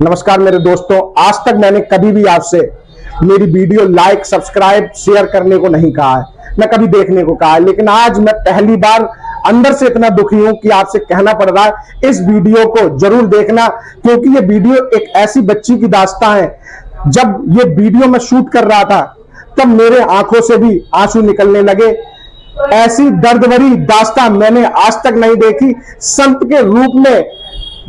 नमस्कार मेरे दोस्तों, आज तक मैंने कभी भी आपसे मेरी वीडियो लाइक, सब्सक्राइब, शेयर करने को नहीं कहा है, मैं कभी देखने को कहा है, लेकिन आज मैं पहली बार अंदर से इतना दुखी हूं कि आपसे कहना पड़ रहा है इस वीडियो को जरूर देखना, क्योंकि ये वीडियो एक ऐसी बच्ची की दास्तां है। जब ये वीडियो मैं शूट कर रहा था तब मेरे आंखों से भी आंसू निकलने लगे। ऐसी दर्द भरी दास्तां मैंने आज तक नहीं देखी। संत के रूप में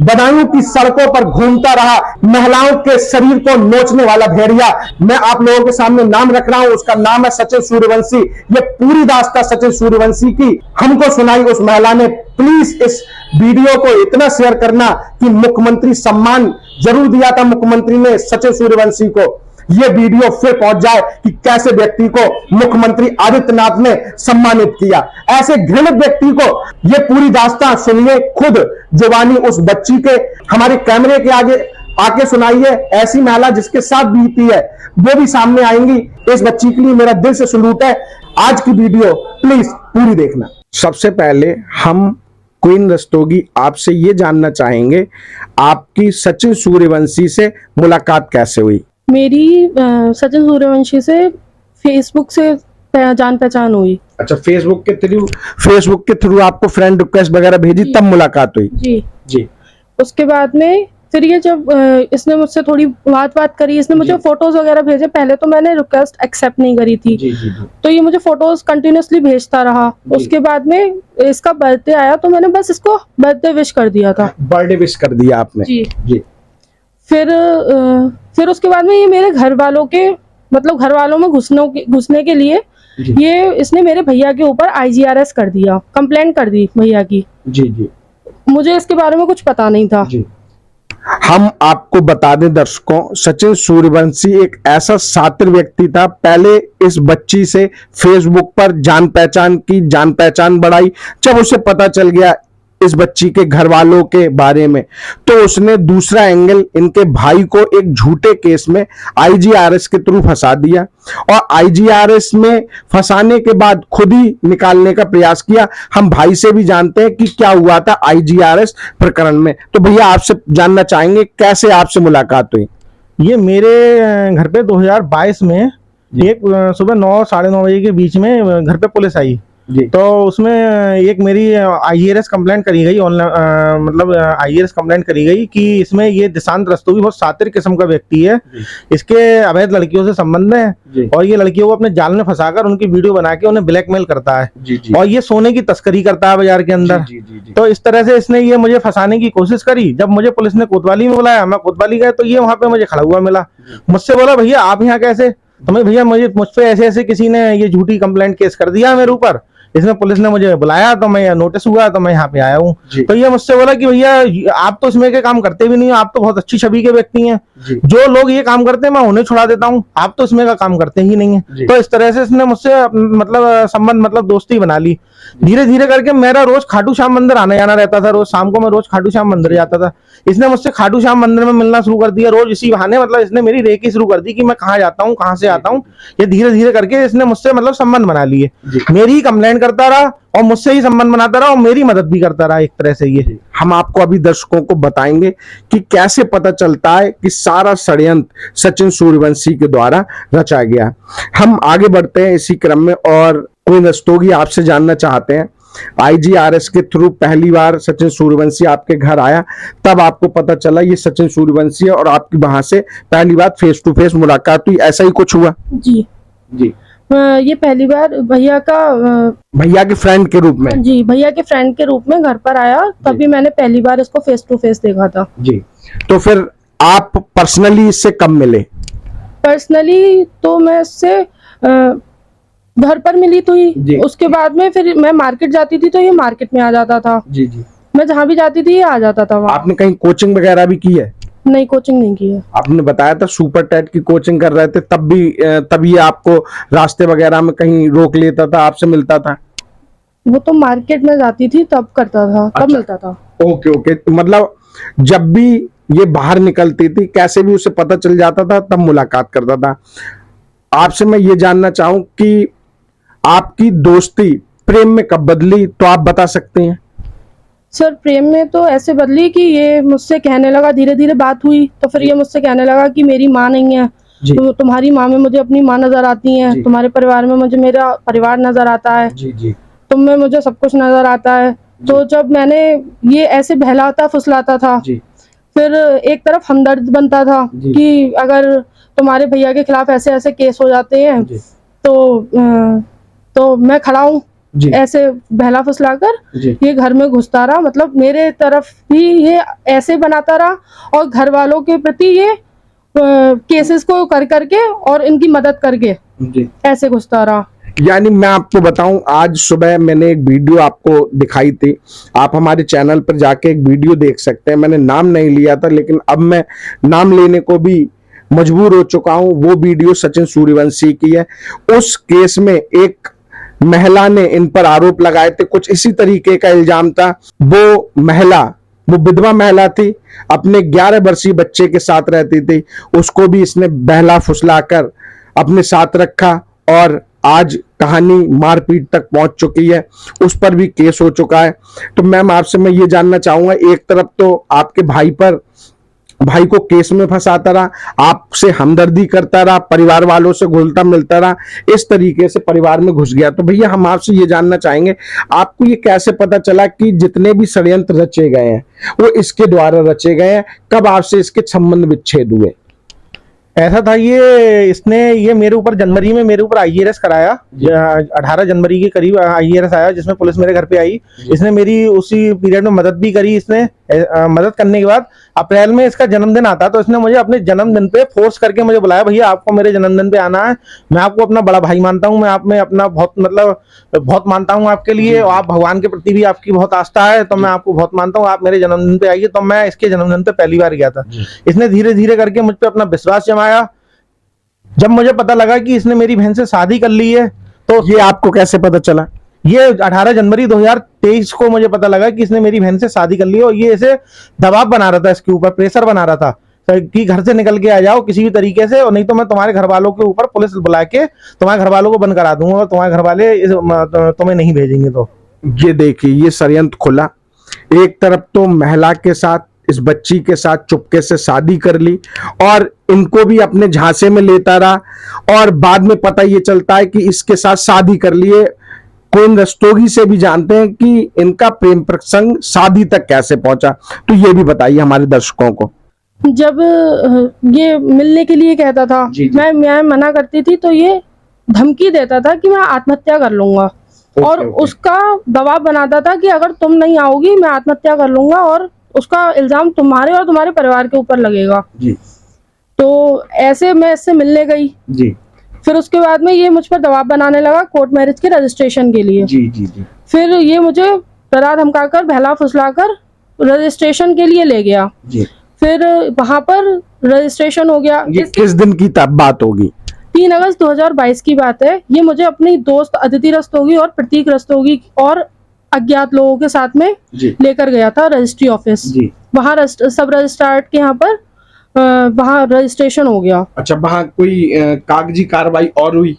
बदायूं की सड़कों पर घूमता रहा, महिलाओं के शरीर को नोचने वाला भेड़िया, मैं आप लोगों के सामने नाम रख रहा हूं, उसका नाम है सचिन सूर्यवंशी। ये पूरी दास्तां सचिन सूर्यवंशी की हमको सुनाई उस महिला ने। प्लीज इस वीडियो को इतना शेयर करना कि मुख्यमंत्री सम्मान जरूर दिया था मुख्यमंत्री ने सचिन सूर्यवंशी को, ये वीडियो फिर पहुंच जाए कि कैसे व्यक्ति को मुख्यमंत्री आदित्यनाथ ने सम्मानित किया। ऐसे घृणित व्यक्ति को ये पूरी दास्तां सुनिए, खुद जुबानी उस बच्ची के हमारे कैमरे के आगे आके सुनाइए। ऐसी महिला जिसके साथ बीती है वो भी सामने आएंगी। इस बच्ची के लिए मेरा दिल से सलूट है। आज की वीडियो प्लीज पूरी देखना। सबसे पहले हम क्वीन रस्तोगी आपसे ये जानना चाहेंगे, आपकी सचिन सूर्यवंशी से मुलाकात कैसे हुई? मेरी सचिन सूर्यवंशी से फेसबुक से जान पहचान हुई। अच्छा, फेसबुक के थ्रू आपको फ्रेंड रिक्वेस्ट वगैरह भेजी तब मुलाकात हुई? जी जी। उसके बाद में फिर ये जब इसने मुझसे थोड़ी बात करी, इसने मुझे फोटोज वगैरह भेजे। पहले तो मैंने रिक्वेस्ट एक्सेप्ट नहीं करी थी। जी, जी, जी। तो ये मुझे फोटोज कंटिन्यूअसली भेजता रहा। उसके बाद में इसका बर्थडे आया तो मैंने बस इसको बर्थडे विश कर दिया था। बर्थडे विश कर दिया आपने? जी जी। फिर उसके बाद में ये मेरे घर वालों के मतलब घर वालों में घुसने के लिए ये इसने मेरे भैया के ऊपर IGRS कर दिया, कंप्लेंट कर दी भैया की। जी जी। मुझे इसके बारे में कुछ पता नहीं था। जी। हम आपको बता दें दर्शकों, सचिन सूर्यवंशी एक ऐसा शातिर व्यक्ति था। पहले इस बच्ची से फेसबुक पर जान पहचान बढ़ाई। जब उसे पता चल गया इस बच्ची के घर वालों के बारे में, तो उसने दूसरा एंगल इनके भाई को एक झूठे केस में IGRS के थ्रू फंसा दिया और IGRS में फंसाने के बाद खुद ही निकालने का प्रयास किया। हम भाई से भी जानते हैं कि क्या हुआ था IGRS प्रकरण में। तो भैया आपसे जानना चाहेंगे कैसे आपसे मुलाकात हुई? ये मेरे घर पे 2022 में एक सुबह 9 साढ़े 9 बजे के बीच में घर पे पुलिस आई। तो उसमें एक मेरी IGRS कंप्लेंट करी गई, ऑनलाइन मतलब IGRS कंप्लेंट करी गई कि इसमें ये दिशांत रस्तोगी बहुत शातिर किस्म का व्यक्ति है, इसके अवैध लड़कियों से संबंध है और ये लड़कियों को अपने जाल में फंसाकर उनकी वीडियो बना के उन्हें ब्लैकमेल करता है। और ये सोने की तस्करी करता है बाजार के अंदर। तो इस तरह से इसने ये मुझे फंसाने की कोशिश करी। जब मुझे पुलिस ने कोतवाली में बुलाया, मैं कोतवाली गया तो ये वहां पे मुझे खड़ा हुआ मिला। मुझसे बोला भैया आप यहाँ कैसे? तो मैं भैया मुझ पे ऐसे किसी ने ये झूठी कंप्लेंट केस कर दिया मेरे ऊपर, इसमें पुलिस ने मुझे बुलाया तो मैं नोटिस हुआ तो मैं यहाँ पे आया हूँ। तो ये मुझसे बोला कि भैया आप तो इसमें के काम करते भी नहीं हो, आप तो बहुत अच्छी छवि के व्यक्ति हैं, जो लोग ये काम करते हैं मैं उन्हें छुड़ा देता हूँ, आप तो इसमें का काम करते ही नहीं है। तो इस तरह से इसने मुझसे मतलब संबंध मतलब दोस्ती बना ली। धीरे धीरे करके मेरा रोज खाटू श्याम मंदिर आना जाना रहता था। रोज शाम को मैं रोज खाटू श्याम मंदिर जाता था। इसने मुझसे खाटू श्याम मंदिर में मिलना शुरू कर दिया रोज। इसी बहाने मतलब इसने मेरी रेकी शुरू कर दी कि मैं कहाँ जाता हूँ, कहाँ से आता हूँ। ये धीरे धीरे करके इसने मुझसे मतलब संबंध बना लिए। मेरी ही कंप्लेंट करता रहा और मुझसे ही संबंध बनाता रहा और मेरी मदद भी करता रहा एक तरह से। ये हम आपको अभी दर्शकों को बताएंगे कि कैसे पता चलता है कि सारा षड्यंत्र सचिन सूर्यवंशी के द्वारा रचा गया। हम आगे बढ़ते हैं इसी क्रम में और क्वीन रस्तोगी आपसे जानना चाहते हैं, IGRS के थ्रू पहली बार सचिन सूर्यवंशी आपके घर आया, तब आपको पता चला ये सचिन सूर्यवंशी है और आपकी वहां से पहली बार फेस टू फेस मुलाकात हुई, ऐसा ही कुछ हुआ? जी जी। ये पहली बार भैया के फ्रेंड के रूप में? जी, भैया के फ्रेंड के रूप में घर पर आया, तभी मैंने पहली बार इसको फेस टू फेस देखा था। जी। तो फिर आप पर्सनली इससे कब मिले? पर्सनली तो मैं इससे घर पर मिली थी। उसके बाद में फिर मैं मार्केट जाती थी तो ये मार्केट में आ जाता था। जी जी। मैं जहाँ भी जाती थी ये आ जाता था वहाँ। आपने कहीं कोचिंग वगैरह भी की है? नहीं, कोचिंग नहीं की है। आपने बताया था सुपर टेट की कोचिंग कर रहे थे, तब ये आपको रास्ते वगैरह में कहीं रोक लेता था, आपसे मिलता था? वो तो मार्केट में जाती थी तब करता था, तब अच्छा। मिलता था। Okay okay. तो मतलब जब भी ये बाहर निकलती थी कैसे भी उसे पता चल जाता था तब मुलाकात करता था। आपसे मैं ये जानना चाहूं कि आपकी दोस्ती प्रेम में कब बदली, तो आप बता सकते हैं? सर प्रेम में तो ऐसे बदली कि ये मुझसे कहने लगा, धीरे धीरे बात हुई तो फिर ये मुझसे कहने लगा कि मेरी माँ नहीं है, तो तुम्हारी माँ में मुझे अपनी माँ नजर आती है, तुम्हारे परिवार में मुझे मेरा परिवार नजर आता है, तुम में मुझे सब कुछ नजर आता है। तो जब मैंने ये ऐसे बहलाता फुसलाता था, फिर एक तरफ हमदर्द बनता था कि अगर तुम्हारे भैया के खिलाफ ऐसे ऐसे केस हो जाते हैं तो मैं खड़ा हूँ, ऐसे बहला फुसलाकर ये घर में घुसता रहा, मतलब मेरे तरफ भी ये ऐसे बनाता रहा और घर वालों के प्रति ये केसेस को कर करके और इनकी मदद करके ऐसे घुसता रहा। यानी मैं आपको बताऊं, आज सुबह मैंने एक वीडियो आपको दिखाई थी, आप हमारे चैनल पर जाके एक वीडियो देख सकते हैं। मैंने नाम नहीं लिया था, लेकिन अब मैं नाम लेने को भी मजबूर हो चुका हूं। वो वीडियो सचिन सूर्यवंशी की है। उस केस में एक महिला ने इन पर आरोप लगाए थे, कुछ इसी तरीके का इल्जाम था। वो विधवा महिला थी, अपने 11 वर्षीय बच्चे के साथ रहती थी, उसको भी इसने बहला फुसलाकर अपने साथ रखा और आज कहानी मारपीट तक पहुंच चुकी है, उस पर भी केस हो चुका है। तो मैम आपसे मैं ये जानना चाहूंगा, एक तरफ तो आपके भाई को केस में फंसाता रहा, आपसे हमदर्दी करता रहा, परिवार वालों से घुलता मिलता रहा, इस तरीके से परिवार में घुस गया। तो भैया हम आपसे ये जानना चाहेंगे, आपको ये कैसे पता चला कि जितने भी षड्यंत्र रचे गए हैं वो इसके द्वारा रचे गए हैं? कब आपसे इसके संबंध विच्छेद हुए? ऐसा था, ये मेरे ऊपर जनवरी में मेरे ऊपर आईआरएस कराया, 18 जनवरी के करीब आईआरएस आया जिसमें पुलिस मेरे घर पे आई। इसने मेरी उसी पीरियड में मदद भी करी। इसने मदद करने के बाद अप्रैल में इसका जन्मदिन आता, तो इसने मुझे अपने जन्मदिन पे फोर्स करके मुझे बुलाया, भैया आपको मेरे जन्मदिन पे आना है, मैं आपको अपना बड़ा भाई मानता हूँ, मैं आप में अपना बहुत मानता हूँ आपके लिए, और आप भगवान के प्रति भी आपकी बहुत आस्था है, तो मैं आपको बहुत मानता हूँ, आप मेरे जन्मदिन पे आइए। तो मैं इसके जन्मदिन पे पहली बार गया था। इसने धीरे धीरे करके मुझ पे अपना विश्वास जमाया। जब मुझे पता लगा कि इसने मेरी बहन से शादी कर ली है, तो ये आपको कैसे पता चला? ये 18 जनवरी 2023 को मुझे पता लगा कि इसने मेरी बहन से शादी कर ली है, और ये ऐसे दबाव बना रहा था, इसके ऊपर प्रेशर बना रहा था कि घर से निकल के आ जाओ किसी भी तरीके से, और नहीं तो मैं तुम्हारे घर वालों के ऊपर पुलिस बुला के तुम्हारे घर वालों को बंद करा दूंगा, और तुम्हारे घर वाले तुम्हें नहीं भेजेंगे। तो ये देखिए, ये षड्यंत्र खुला। एक तरफ तो महिला के साथ, इस बच्ची के साथ चुपके से शादी कर ली और इनको भी अपने झांसे में लेता रहा, और बाद में पता ये चलता है कि इसके साथ शादी कर लिए। कोई रस्तोगी से भी जानते हैं कि इनका प्रेम प्रसंग शादी तक कैसे पहुंचा, तो ये भी बताइए हमारे दर्शकों को। जब ये मिलने के लिए कहता था, मैं मना करती थी, तो ये धमकी देता था कि मैं आत्महत्या कर लूंगा, और उसका दबाव बनाता था कि अगर तुम नहीं आओगी मैं आत्महत्या कर लूंगा, और उसका इल्जाम तुम्हारे और तुम्हारे परिवार के ऊपर लगेगा। तो ऐसे मैं इससे मिलने गई। फिर उसके बाद में ये मुझ पर दबाव बनाने लगा कोर्ट मैरिज के रजिस्ट्रेशन के लिए। फिर ये मुझे डरा धमकाकर बहला फुसलाकर रजिस्ट्रेशन के लिए ले गया। फिर वहां पर रजिस्ट्रेशन हो गया। ये किस दिन की तब बात होगी? 3 अगस्त 2022 की बात है। ये मुझे अपनी दोस्त अदिति रस्तोगी और प्रतीक रस्तोगी और अज्ञात लोगों के साथ में लेकर गया था रजिस्ट्री ऑफिस। वहाँ सब रजिस्ट्रार के यहाँ पर वहाँ रजिस्ट्रेशन हो गया। अच्छा, वहाँ कोई कागजी कार्रवाई और हुई?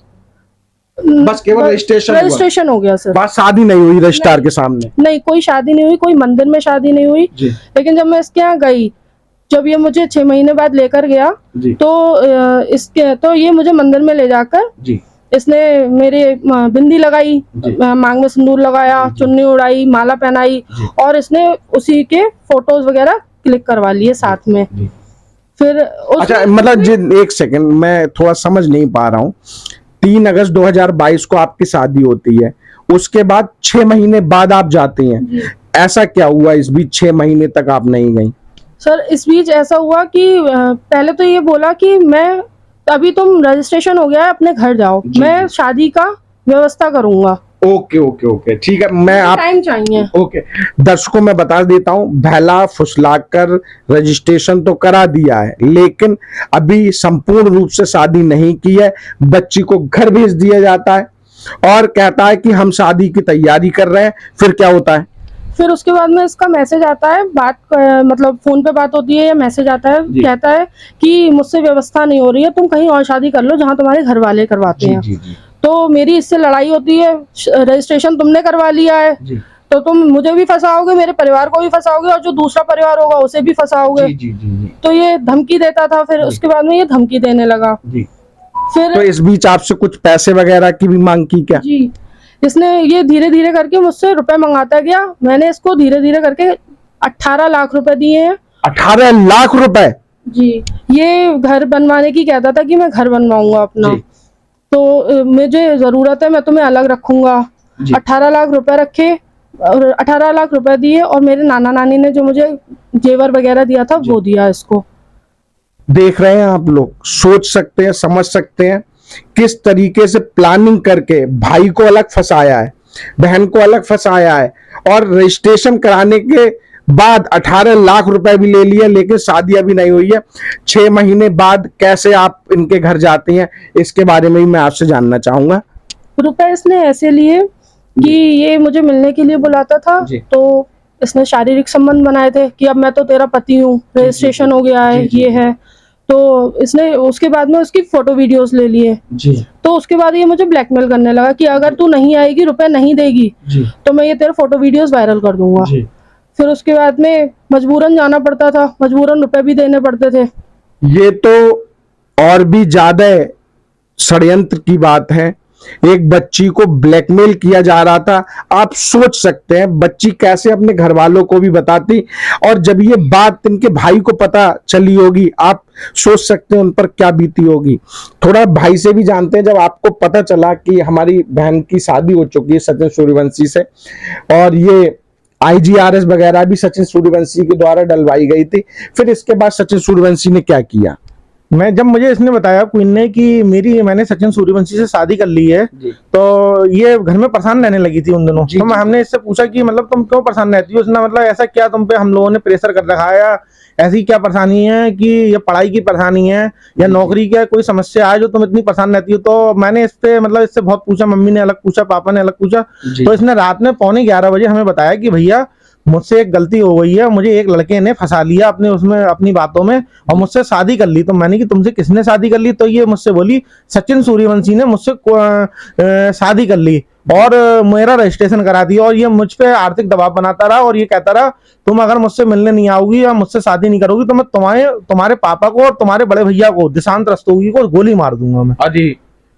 बस केवल रजिस्ट्रेशन हो गया सर। बात शादी नहीं हुई रजिस्ट्रार के सामने? नहीं, कोई शादी नहीं हुई, कोई मंदिर में शादी नहीं हुई। लेकिन जब मैं इसके यहाँ गई, जब ये मुझे 6 महीने बाद लेकर गया, तो ये मुझे मंदिर में ले जाकर इसने मेरे बिंदी लगाई, मांग में सिंदूर लगाया, चुन्नी उड़ाई, माला पहनाई, और इसने उसी के फोटोज वगैरह क्लिक करवा लिए साथ में। फिर अच्छा, मतलब एक सेकंड, मैं थोड़ा समझ नहीं पा रहा हूँ। 3 अगस्त 2022 को आपकी शादी होती है, उसके बाद 6 महीने बाद आप जाती हैं, ऐसा क्या हुआ इस बीच 6 महीने तक आप नहीं गई? सर इस बीच ऐसा हुआ कि पहले तो ये बोला कि मैं अभी तुम रजिस्ट्रेशन हो गया है, अपने घर जाओ, मैं शादी का व्यवस्था करूंगा। ओके, ठीक है। मैं आप टाइम चाहिए। ओके, दर्शकों में बता देता हूँ, बहला फुसलाकर रजिस्ट्रेशन तो करा दिया है, लेकिन अभी संपूर्ण रूप से शादी नहीं की है। बच्ची को घर भेज दिया जाता है और कहता है कि हम शादी की तैयारी कर रहे हैं। फिर क्या होता है? फिर उसके बाद में इसका मैसेज आता है, मतलब फोन पे बात होती है या मैसेज आता है, कहता है कि मुझसे व्यवस्था नहीं हो रही है, तुम कहीं और शादी कर लो जहाँ तुम्हारे घर वाले करवाते हैं। तो मेरी इससे लड़ाई होती है, रजिस्ट्रेशन तुमने करवा लिया है, तो तुम मुझे भी फंसाओगे, मेरे परिवार को भी फंसाओगे, और जो दूसरा परिवार होगा उसे भी फंसाओगे। जी जी जी जी। तो ये धमकी देता था, फिर उसके बाद में ये धमकी देने लगा। जी। फिर तो इस बीच आपसे कुछ पैसे वगैरह की भी मांग की क्या? जी, इसने ये धीरे धीरे करके मुझसे रुपए मंगाता गया। मैंने इसको धीरे धीरे करके 18 लाख रुपए दिए हैं। 18 लाख रुपए? जी, ये घर बनवाने की कहता था कि मैं घर बनवाऊंगा अपना, तो मुझे जरूरत है, मैं तुम्हें अलग रखूंगा। 18 लाख रुपए रखे और 18 लाख रुपए दिए, और मेरे नाना नानी ने जो मुझे जेवर वगैरह दिया था वो दिया इसको। देख रहे हैं आप लोग, सोच सकते हैं, समझ सकते हैं किस तरीके से प्लानिंग करके भाई को अलग फंसाया है, बहन को अलग फंसाया है, और रजिस्ट्रेशन कराने के बाद 18 लाख रुपए भी ले लिया, लेकिन शादी अभी नहीं हुई है। 6 महीने बाद कैसे आप इनके घर जाते हैं, इसके बारे में भी मैं आपसे जानना चाहूंगा। रुपए इसने ऐसे लिए कि ये मुझे मिलने के लिए बुलाता था, तो इसने शारीरिक संबंध बनाए थे कि अब मैं तो तेरा पति हूँ, रजिस्ट्रेशन हो गया है, ये है। तो इसने उसके बाद में उसकी फोटो वीडियोस ले लिए। तो उसके बाद ये मुझे ब्लैकमेल करने लगा कि अगर तू नहीं आएगी, रुपए नहीं देगी, तो मैं ये तेरे फोटो वीडियोस वायरल कर दूंगा। फिर उसके बाद में मजबूरन जाना पड़ता था, मजबूरन रुपए भी देने पड़ते थे। ये तो और भी ज्यादा षड्यंत्र की बात है। एक बच्ची को ब्लैकमेल किया जा रहा था। आप सोच सकते हैं बच्ची कैसे अपने घर वालों को भी बताती, और जब ये बात इनके भाई को पता चली होगी, आप सोच सकते हैं उन पर क्या बीती होगी। थोड़ा भाई से भी जानते हैं, जब आपको पता चला कि हमारी बहन की शादी हो चुकी है सचिन सूर्यवंशी से, और ये IGRS वगैरह भी सचिन सूर्यवंशी के द्वारा डलवाई गई थी, फिर इसके बाद सचिन सूर्यवंशी ने क्या किया? जब मुझे इसने बताया क्वीन ने कि मैंने सचिन सूर्यवंशी से शादी कर ली है, तो ये घर में परेशान रहने लगी थी उन दिनों। तो हमने इससे पूछा कि मतलब तुम क्यों परेशान रहती हो? उसने मतलब ऐसा क्या तुम पे हम लोगों ने प्रेशर कर रखा है, या ऐसी क्या परेशानी है कि ये पढ़ाई की परेशानी है या नौकरी का कोई समस्या है जो तुम इतनी परेशान रहती हो? तो मैंने इससे मतलब इससे बहुत पूछा, मम्मी ने अलग पूछा, पापा ने अलग पूछा। तो इसने रात में 11:15 बजे हमें बताया कि भैया मुझसे एक गलती हो गई है, मुझे एक लड़के ने फंसा लिया अपनी बातों में और मुझसे शादी कर ली। तो मैंने कि तुमसे किसने शादी कर ली? तो ये मुझसे बोली सचिन सूर्यवंशी ने मुझसे शादी कर ली और मेरा रजिस्ट्रेशन करा दिया, और ये मुझ पे आर्थिक दबाव बनाता रहा, और ये कहता रहा तुम अगर मुझसे मिलने नहीं आओगी या मुझसे शादी नहीं करोगी तो मैं तुम्हारे पापा को और तुम्हारे बड़े भैया को, दिशांत रस्तोगी को गोली मार दूंगा मैं। अजी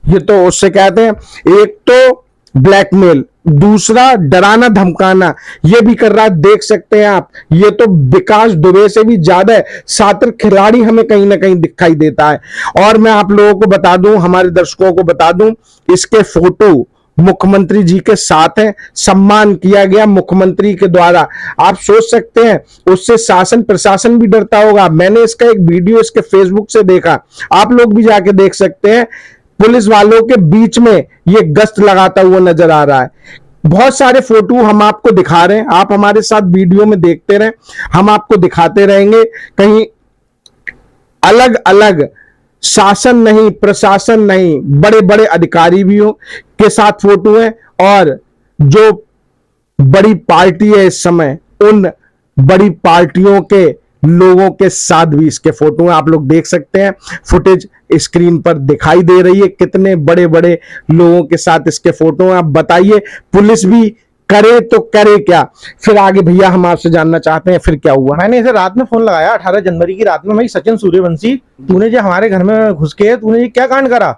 ये तो उससे कहते हैं, एक तो ब्लैकमेल, दूसरा डराना धमकाना, ये भी कर रहा है। देख सकते हैं आप, ये तो विकास दुबे से भी ज्यादा शातिर खिलाड़ी हमें कहीं ना कहीं दिखाई देता है। और मैं आप लोगों को बता दूं, हमारे दर्शकों को बता दूं, इसके फोटो मुख्यमंत्री जी के साथ है, सम्मान किया गया मुख्यमंत्री के द्वारा। आप सोच सकते हैं उससे शासन प्रशासन भी डरता होगा। मैंने इसका एक वीडियो इसके फेसबुक से देखा, आप लोग भी जाके देख सकते हैं। पुलिस वालों के बीच में ये गश्त लगाता हुआ नजर आ रहा है। बहुत सारे फोटो हम आपको दिखा रहे हैं, आप हमारे साथ वीडियो में देखते रहें, हम आपको दिखाते रहेंगे। कहीं अलग अलग शासन नहीं, प्रशासन नहीं, बड़े बड़े अधिकारी भी हो के साथ फोटो है, और जो बड़ी पार्टी है इस समय, उन बड़ी पार्टियों के लोगों के साथ भी इसके फोटो हैं। आप लोग देख सकते हैं, फुटेज स्क्रीन पर दिखाई दे रही है, कितने बड़े बड़े लोगों के साथ इसके फोटो हैं। आप बताइए पुलिस भी करे तो करे क्या? फिर आगे भैया हम आपसे जानना चाहते हैं फिर क्या हुआ? मैंने इसे रात में फोन लगाया 18 जनवरी की रात में, भाई सचिन सूर्यवंशी तूने जो हमारे घर में घुस के तूने ये क्या कांड करा?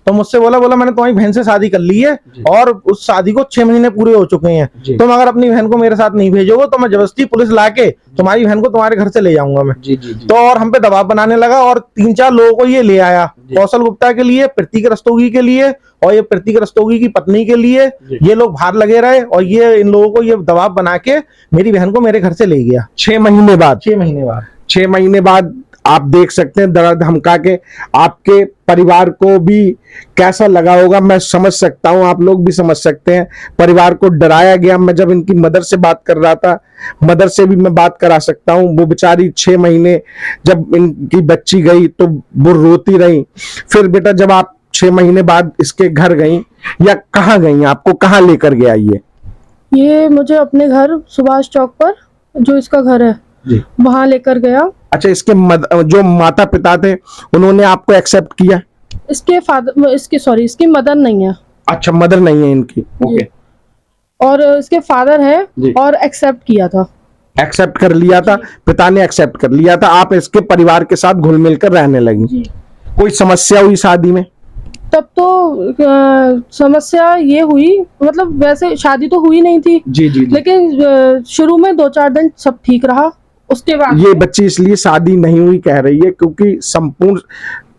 तो मुझसे बोला मैंने तुम्हारी बहन से शादी कर ली है और उस शादी को 6 महीने पूरे हो चुके हैं, तुम अगर अपनी बहन को मेरे साथ नहीं भेजोगे तो मैं जबरदस्ती पुलिस लाके तुम्हारी बहन को तुम्हारे घर से ले जाऊंगा मैं। तो और हम पे दबाव बनाने लगा और 3-4 लोगों को ये ले आया, कौशल गुप्ता के लिए, प्रतीक रस्तोगी के लिए और ये प्रतीक रस्तोगी की पत्नी के लिए। ये लोग बाहर लगे रहे और ये इन लोगों को ये दबाव बना के मेरी बहन को मेरे घर से ले गया 6 महीने बाद। 6 महीने बाद आप देख सकते हैं दर्द धमका के। आपके परिवार को भी कैसा लगा होगा मैं समझ सकता हूं, आप लोग भी समझ सकते हैं। परिवार को डराया गया। मैं जब इनकी मदर से बात कर रहा था, मदर से भी मैं बात करा सकता हूं, वो बेचारी 6 महीने जब इनकी बच्ची गई तो वो रोती रही। फिर बेटा जब आप 6 महीने बाद इसके घर गई या कहाँ गई, आपको कहाँ लेकर गया? ये मुझे अपने घर सुभाष चौक पर जो इसका घर है वहां लेकर गया। अच्छा, इसके जो माता पिता थे उन्होंने आपको एक्सेप्ट किया? इसकी मदर नहीं है। अच्छा, मदर नहीं है इनकी। ओके। और इसके फादर जी। है और एक्सेप्ट किया था। एक्सेप्ट कर लिया था, पिता ने एक्सेप्ट कर लिया था, आप इसके परिवार के साथ घुल मिल कर रहने लगी। जी। कोई समस्या हुई शादी में? तब तो समस्या ये हुई, मतलब वैसे शादी तो हुई नहीं थी, जी जी जी। लेकिन शुरू में 2-4 दिन सब ठीक रहा। उसके बाद ये बच्ची इसलिए शादी नहीं हुई कह रही है क्योंकि संपूर्ण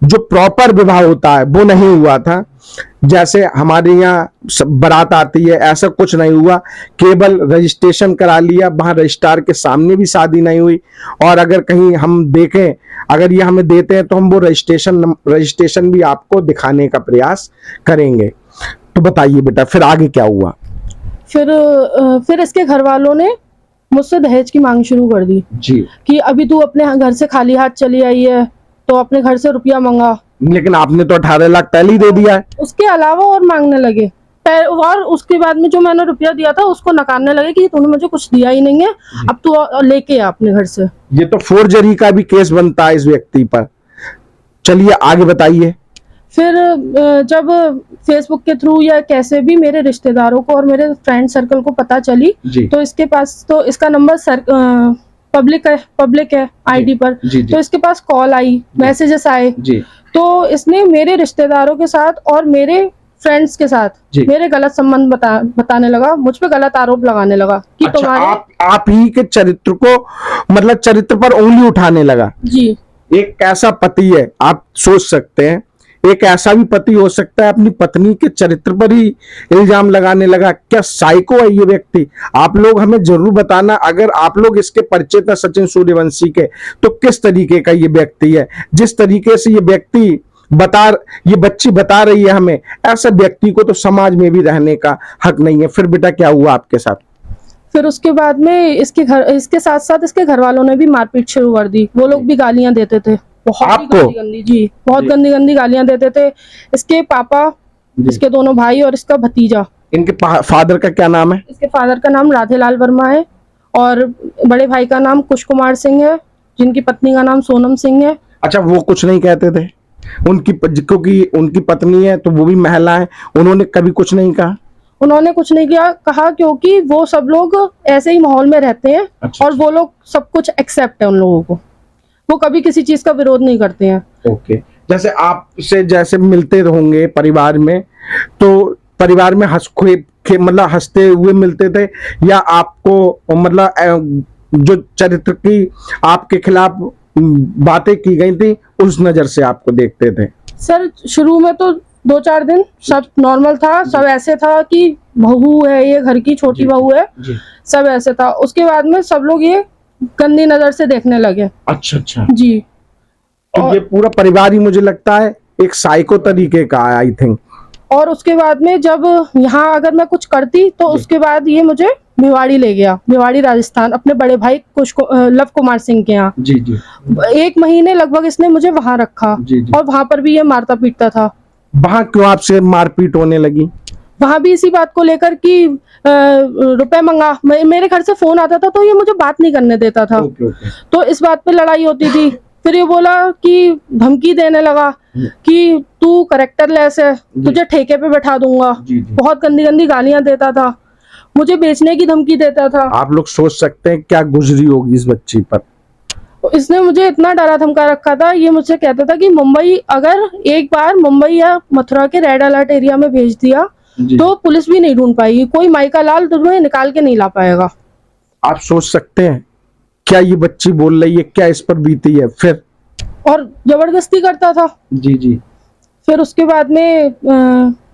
जो प्रॉपर विवाह होता है वो नहीं हुआ था। जैसे हमारे यहाँ बारात आती है ऐसा कुछ नहीं हुआ, केवल रजिस्ट्रेशन करा लिया, वहां रजिस्ट्रार के सामने भी शादी नहीं हुई। और अगर कहीं हम देखें, अगर ये हमें देते हैं तो हम वो रजिस्ट्रेशन भी आपको दिखाने का प्रयास करेंगे। तो बताइए बेटा फिर आगे क्या हुआ? फिर इसके घर वालों ने मुझसे दहेज की मांग शुरू कर दी जी। कि अभी तू अपने घर से खाली हाथ चली आई है तो अपने घर से रुपया मांगा। लेकिन आपने तो 18 लाख पहले ही दे दिया है। उसके अलावा और मांगने लगे, और उसके बाद में जो मैंने रुपया दिया था उसको नकारने लगे कि तूने मुझे कुछ दिया ही नहीं है, अब तू लेके आ अपने घर से। ये तो फोर्जरी का भी केस बनता है इस व्यक्ति पर। चलिए आगे बताइए। फिर जब फेसबुक के थ्रू या कैसे भी मेरे रिश्तेदारों को और मेरे फ्रेंड सर्कल को पता चली, जी। तो इसका नंबर पब्लिक है आईडी पर। जी, जी। तो इसके पास कॉल आई, मैसेजेस आए, जी। तो इसने मेरे रिश्तेदारों के साथ और मेरे फ्रेंड्स के साथ मेरे गलत संबंध बताने लगा, मुझ पे गलत आरोप लगाने लगा कि अच्छा, तुम्हारे आप ही के चरित्र को, मतलब चरित्र पर उंगली उठाने लगा। जी। एक ऐसा पति है, आप सोच सकते हैं, एक ऐसा भी पति हो सकता है अपनी पत्नी के चरित्र पर ही इल्जाम लगाने लगा। क्या साइको है ये व्यक्ति? आप लोग हमें जरूर बताना, अगर आप लोग इसके परिचित हैं सचिन सूर्यवंशी के, तो किस तरीके का ये व्यक्ति है। जिस तरीके से ये बच्ची बता रही है हमें, ऐसा व्यक्ति को तो समाज में भी रहने का हक नहीं है। फिर बेटा क्या हुआ आपके साथ? फिर उसके बाद में इसके साथ साथ इसके घर वालों ने भी मारपीट शुरू कर दी। वो लोग भी गालियां देते थे, बहुत आपको? गंदी जी, बहुत गंदी गालियां देते थे। इसके पापा, इसके दोनों भाई और इसका भतीजा। इनके फादर का क्या नाम है? इसके फादर का नाम राधेलाल वर्मा है और बड़े भाई का नाम कुश कुमार सिंह है, जिनकी पत्नी का नाम सोनम सिंह है। अच्छा, वो कुछ नहीं कहते थे क्योंकि उनकी पत्नी है तो वो भी महिला है, उन्होंने कभी कुछ नहीं कहा? उन्होंने कुछ नहीं कहा क्योंकि वो सब लोग ऐसे ही माहौल में रहते हैं। अच्छा। और वो लोग सब कुछ एक्सेप्ट है उन लोगों को, वो कभी किसी चीज का विरोध नहीं करते हैं। ओके। जैसे जैसे मिलते होंगे परिवार में, तो परिवार में मतलब हंसते हुए मिलते थे, या आपको मतलब जो चरित्र की आपके खिलाफ बातें की गई थी उस नजर से आपको देखते थे? सर शुरू में तो 2-4 दिन सब नॉर्मल था, सब ऐसे था कि बहू है, ये घर की छोटी बहू है, सब ऐसे था। उसके बाद में सब लोग ये गंदी नजर से देखने लगे। अच्छा अच्छा जी। तो ये पूरा परिवार ही मुझे लगता है एक साइको तरीके का है, आई थिंक। और उसके बाद में जब यहाँ अगर मैं कुछ करती तो उसके बाद ये मुझे भिवाड़ी ले गया, भिवाड़ी राजस्थान, अपने बड़े भाई लव कुमार सिंह के यहाँ। जी जी। 1 महीने लगभग इसने मुझे वहां रखा। जी जी। और वहां पर भी ये मारता पीटता था। वहां क्यों आपसे मारपीट होने लगी? वहां भी इसी बात को लेकर कि रुपए मंगा, मेरे घर से फोन आता था तो ये मुझे बात नहीं करने देता था। ओके। तो इस बात पे लड़ाई होती थी। फिर ये बोला कि धमकी देने लगा कि तू करेक्टरलेस है, तुझे ठेके पे बैठा दूंगा। बहुत गंदी गालियां देता था, मुझे बेचने की धमकी देता था। आप लोग सोच सकते हैं क्या गुजरी होगी इस बच्ची पर। इसने मुझे इतना डरा धमका रखा था, ये मुझसे कहता था कि अगर एक बार मुंबई या मथुरा के रेड अलर्ट एरिया में भेज दिया तो पुलिस भी नहीं ढूंढ पाएगी, कोई माइका लाल तुम्हें निकाल के नहीं ला पाएगा। आप सोच सकते हैं क्या ये बच्ची बोल रही है, क्या इस पर बीती है। फिर और जबरदस्ती करता था। जी जी। फिर उसके बाद में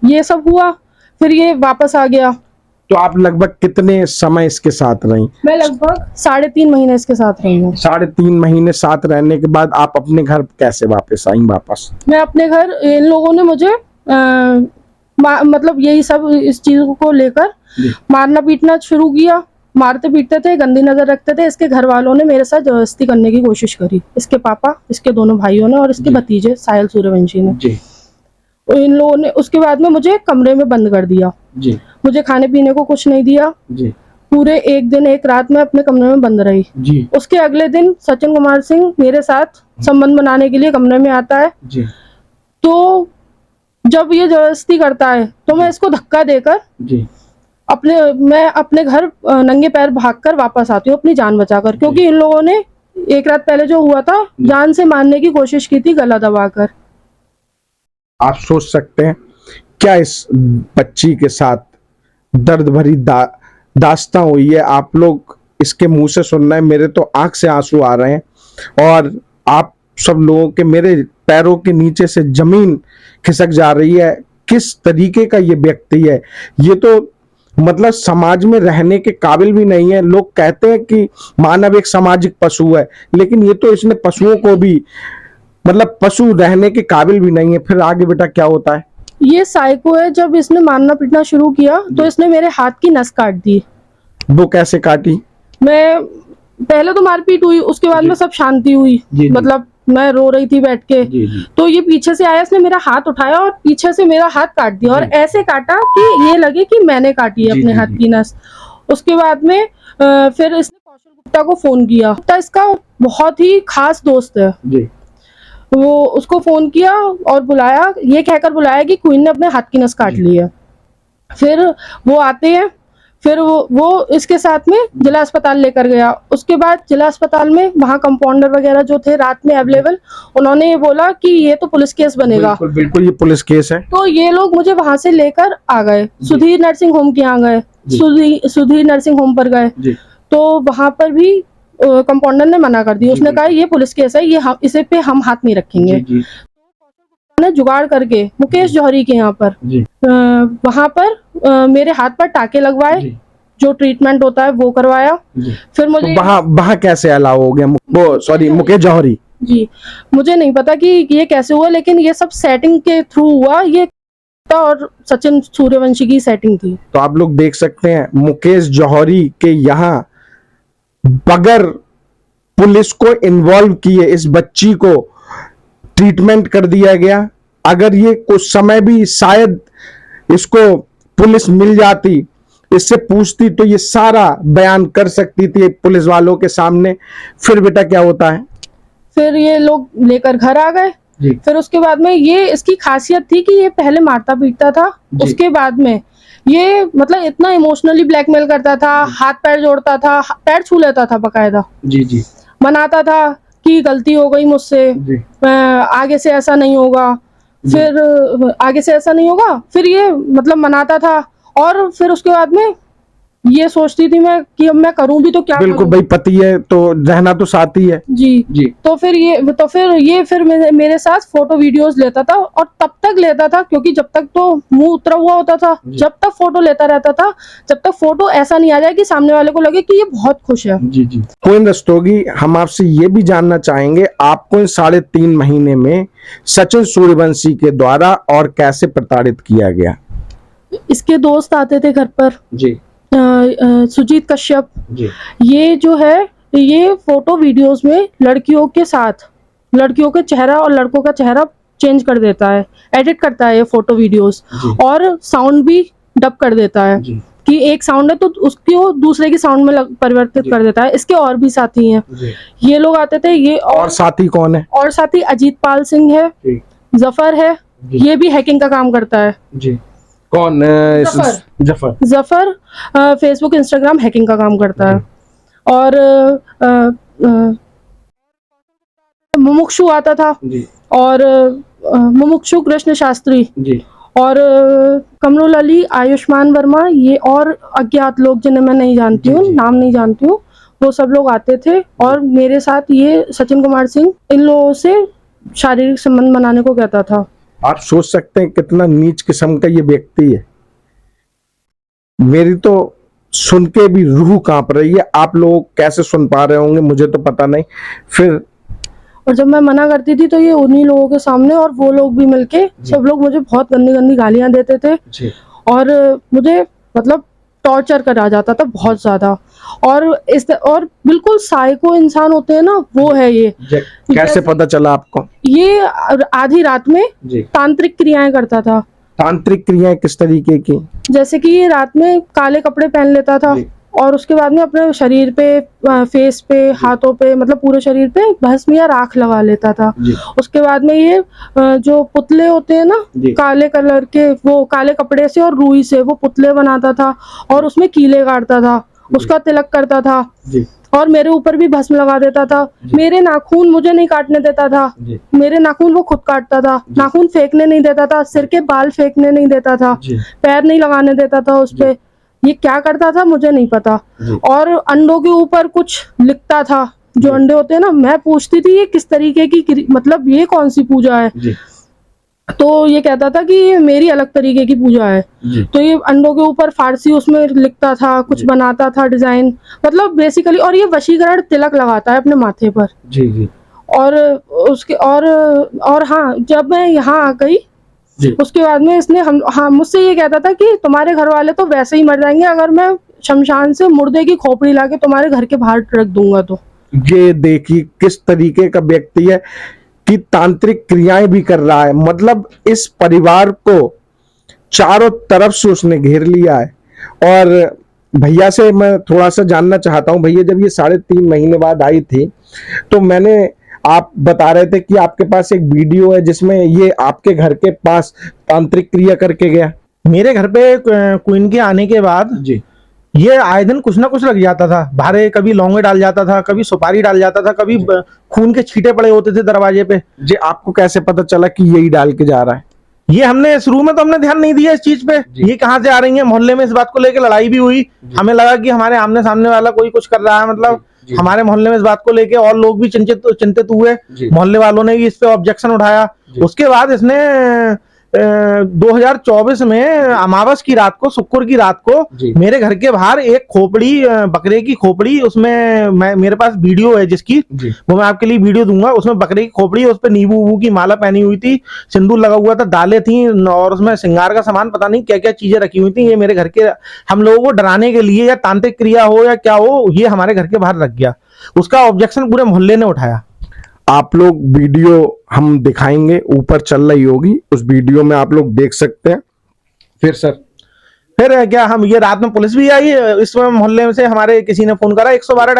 ये सब हुआ, फिर ये वापस आ गया। तो आप लगभग कितने समय इसके साथ रही? मैं लगभग 3.5 महीने इसके साथ रही हूँ। 3.5 महीने साथ रहने के बाद आप अपने घर कैसे वापस आई? मैं अपने घर, इन लोगों ने मुझे मतलब यही सब इस चीज को लेकर मारना पीटना शुरू किया। मारते पीटते थे, गंदी नजर रखते थे। इसके घर वालों ने मेरे साथ जबरदस्ती करने की कोशिश करी, इसके पापा, इसके दोनों भाइयों ने और इसके भतीजे साहिल सूर्यवंशी ने। इन लोगों ने उसके बाद में मुझे कमरे में बंद कर दिया। मुझे खाने पीने को कुछ नहीं दिया। पूरे 1 दिन 1 रात में अपने कमरे में बंद रही। उसके अगले दिन सचिन कुमार सिंह मेरे साथ संबंध बनाने के लिए कमरे में आता है। तो जब ये जबरदस्ती करता है तो मैं इसको धक्का देकर मैं अपने घर नंगे पैर भागकर वापस आती हूँ अपनी जान बचाकर, क्योंकि इन लोगों ने एक रात पहले जो हुआ था जान से मारने की कोशिश की थी गला दबाकर। आप सोच सकते हैं क्या इस बच्ची के साथ दर्द भरी दास्तां हुई है। आप लोग इसके मुंह से सुन रहे हैं, मेरे तो आंख से आंसू आ रहे हैं और आप सब लोगों के मेरे पैरों के नीचे से जमीन खिसक जा रही है। किस तरीके का ये व्यक्ति है, ये तो मतलब समाज में रहने के काबिल भी नहीं है। लोग कहते हैं कि मानव एक सामाजिक पशु है, लेकिन ये तो इसने पशुओं को भी मतलब पशु रहने के काबिल भी नहीं है। फिर आगे बेटा क्या होता है? ये साइको है। जब इसने मारना पीटना शुरू किया तो इसने मेरे हाथ की नस काट दी। वो कैसे काटी? मैं पहले तो मारपीट हुई, उसके बाद में सब शांति हुई। मतलब मैं रो रही थी बैठ के, तो ये पीछे से आया, इसने मेरा हाथ उठाया और पीछे से मेरा हाथ काट दिया और ऐसे काटा कि ये लगे कि मैंने काटी है अपने हाथ की नस। उसके बाद में फिर इसने कौशल गुप्ता को फोन किया। गुप्ता इसका बहुत ही खास दोस्त है। वो उसको फोन किया और बुलाया, ये कहकर बुलाया कि क्वीन ने अपने हाथ की नस काट ली है। फिर वो आते हैं, फिर वो इसके साथ में जिला अस्पताल लेकर गया। उसके बाद जिला अस्पताल में वहाँ कंपाउंडर वगैरह जो थे रात में अवेलेबल, उन्होंने ये बोला कि ये तो पुलिस केस बनेगा। बिल्कुल बिल्कुल, ये पुलिस केस है। तो ये लोग मुझे वहां से लेकर आ गए, सुधीर नर्सिंग होम के यहाँ गए, सुधीर नर्सिंग होम पर गए। तो वहां पर भी कंपाउंडर ने मना कर दिया। उसने कहा ये पुलिस केस है, ये इसे पे हम हाथ नहीं रखेंगे। ने जुगाड़ करके मुकेश जौहरी के यहाँ पर वहां पर मेरे हाथ पर टाके लगवाए, जो ट्रीटमेंट होता है वो करवाया। फिर मुझे तो वहाँ कैसे अलाउ हो गया? वो सॉरी मुकेश जौहरी जी, मुझे नहीं पता कि ये कैसे हुआ, लेकिन ये सब सेटिंग के थ्रू हुआ। ये और सचिन सूर्यवंशी की सेटिंग थी। तो आप लोग देख सकते हैं मुकेश जौहरी के यहाँ बगैर पुलिस को इन्वॉल्व किए इस बच्ची को ट्रीटमेंट कर दिया गया। अगर ये कुछ समय भी शायद इसको पुलिस मिल जाती, इससे पूछती, तो ये सारा बयान कर सकती थी पुलिस वालों के सामने। फिर बेटा क्या होता है? फिर ये लोग लेकर घर आ गए। फिर उसके बाद में ये इसकी खासियत थी कि ये पहले मारता पीटता था, उसके बाद में ये मतलब इतना इमोशनली ब्लैकमेल करता था, हाथ पैर जोड़ता था, पैर छू लेता था बकायदा। मनाता था कि गलती हो गई मुझसे, आगे से ऐसा नहीं होगा, फिर आगे से ऐसा नहीं होगा। फिर ये मतलब मनाता था और फिर उसके बाद में ये सोचती थी मैं कि अब मैं करूं भी तो क्या बिल्कुल भाई, पति है तो रहना तो साथ ही है। जी। तो फिर ये मेरे साथ फोटो वीडियोस लेता था और तब तक लेता था क्योंकि जब तक तो मुंह उतरा हुआ होता था, जब तक फोटो लेता रहता था, जब तक फोटो ऐसा नहीं आ जाए कि सामने वाले को लगे कि ये बहुत खुश है। क्वीन रस्तोगी, हम आपसे ये भी जानना चाहेंगे आपको इन 3.5 महीने में सचिन सूर्यवंशी के द्वारा और कैसे प्रताड़ित किया गया? इसके दोस्त आते थे घर पर सुजीत कश्यप, ये जो है ये फोटो वीडियोस में लड़कियों के साथ लड़कियों का चेहरा और लड़कों का चेहरा चेंज कर देता है, एडिट करता है ये फोटो वीडियोस, और साउंड भी डब कर देता है कि एक साउंड है तो उसको दूसरे की साउंड में परिवर्तित कर देता है। इसके और भी साथी हैं, ये लोग आते थे। ये और साथी कौन है? और साथी अजीत पाल सिंह है, जफर है, ये भी हैकिंग का काम करता है। कौन? जफर फेसबुक इंस्टाग्राम हैकिंग का काम करता है। और मुमुक्षु आता था, और मुमुक्षु कृष्ण शास्त्री, और कमरुल अली, आयुष्मान वर्मा, ये और अज्ञात लोग जिन्हें मैं नहीं जानती हूँ, नाम नहीं जानती हूँ, वो सब लोग आते थे। और मेरे साथ ये सचिन कुमार सिंह इन लोगों से शारीरिक संबंध बनाने को कहता था। आप सोच सकते हैं कितना नीच किस्म का ये व्यक्ति है। मेरी तो सुन के भी रूह कांप रही है। आप लोग कैसे सुन पा रहे होंगे मुझे तो पता नहीं। फिर और जब मैं मना करती थी तो ये उन्हीं लोगों के सामने और वो लोग भी मिलके सब लोग मुझे बहुत गंदी गंदी गालियां देते थे और मुझे मतलब टॉर्चर करा जाता था बहुत ज्यादा। और बिल्कुल साइको इंसान होते हैं ना, वो है ये। कैसे पता चला आपको? ये आधी रात में तांत्रिक क्रियाएं करता था। तांत्रिक क्रियाएं किस तरीके की? जैसे कि ये रात में काले कपड़े पहन लेता था, और उसके बाद में अपने शरीर पे, फेस पे, हाथों पे, मतलब पूरे शरीर पे भस्म या राख लगा लेता था। उसके बाद में ये जो पुतले होते हैं ना काले कलर के, वो काले कपड़े से और रुई से वो पुतले बनाता था और उसमें कीले काटता था, उसका तिलक करता था और मेरे ऊपर भी भस्म लगा देता था। मेरे नाखून मुझे नहीं काटने देता था, मेरे नाखून वो खुद काटता था। नाखून फेंकने नहीं देता था, सिर के बाल फेंकने नहीं देता था, पैर नहीं लगाने देता था उस पे। ये क्या करता था मुझे नहीं पता। और अंडों के ऊपर कुछ लिखता था, जो अंडे होते हैं ना। मैं पूछती थी ये किस तरीके की, मतलब ये कौन सी पूजा है, तो ये कहता था कि ये मेरी अलग तरीके की पूजा है। तो ये अंडों के ऊपर फारसी उसमें लिखता था, कुछ बनाता था डिजाइन, मतलब बेसिकली। और ये वशीकरण तिलक लगाता है अपने माथे पर। जी। और उसके और हाँ, जब मैं यहाँ आ गई उसके बाद में इसने मुझसे ये कहता था कि तुम्हारे घर वाले तो वैसे ही मर जाएंगे अगर मैं शमशान से मुर्दे की खोपड़ी लाके तुम्हारे घर के बाहर रख दूंगा। तो ये देखिए किस तरीके का व्यक्ति है कि तांत्रिक क्रियाएं भी कर रहा है। मतलब इस परिवार को चारों तरफ से उसने घेर लिया है। और भैया से मैं थोड़ा सा जानना चाहता हूं। भैया, जब ये 3.5 महीने बाद आई थी तो आप बता रहे थे कि आपके पास एक वीडियो है जिसमें ये आपके घर के पास तांत्रिक क्रिया करके गया। मेरे घर पे क्वीन के आने के बाद ये आए दिन कुछ ना कुछ लग जाता था भारे। कभी लौंगे डाल जाता था, कभी सुपारी डाल जाता था, कभी खून के छींटे पड़े होते थे दरवाजे पे। जी, आपको कैसे पता चला कि यही डाल के जा रहा है? ये हमने शुरू में तो हमने ध्यान नहीं दिया इस चीज पे, ये कहाँ से आ रही है। मोहल्ले में इस बात को लेकर लड़ाई भी हुई। हमें लगा कि हमारे आमने सामने वाला कोई कुछ कर रहा है, मतलब हमारे मोहल्ले में इस बात को लेके और लोग भी चिंतित हुए। मोहल्ले वालों ने भी इस पे ऑब्जेक्शन उठाया। उसके बाद इसने 2024 में अमावस की रात को, शुक्र की रात को मेरे घर के बाहर एक खोपड़ी, बकरे की खोपड़ी, उसमें मेरे पास वीडियो है जिसकी, वो मैं आपके लिए वीडियो दूंगा। उसमें बकरे की खोपड़ी, उस पर नींबू वूबू की माला पहनी हुई थी, सिंदूर लगा हुआ था, दालें थी और उसमें श्रृंगार का सामान, पता नहीं क्या क्या चीजें रखी हुई थी। ये मेरे घर के, हम लोगों को डराने के लिए या तांत्रिक क्रिया हो या क्या हो, ये हमारे घर के बाहर रख गया। उसका ऑब्जेक्शन पूरे मोहल्ले ने उठाया। आप लोग वीडियो हम दिखाएंगे, ऊपर चल रही होगी, उस वीडियो में आप लोग देख सकते हैं। फिर सर, फिर क्या, हम ये रात में पुलिस भी आई। इस मोहल्ले में से हमारे किसी ने फोन करा, 112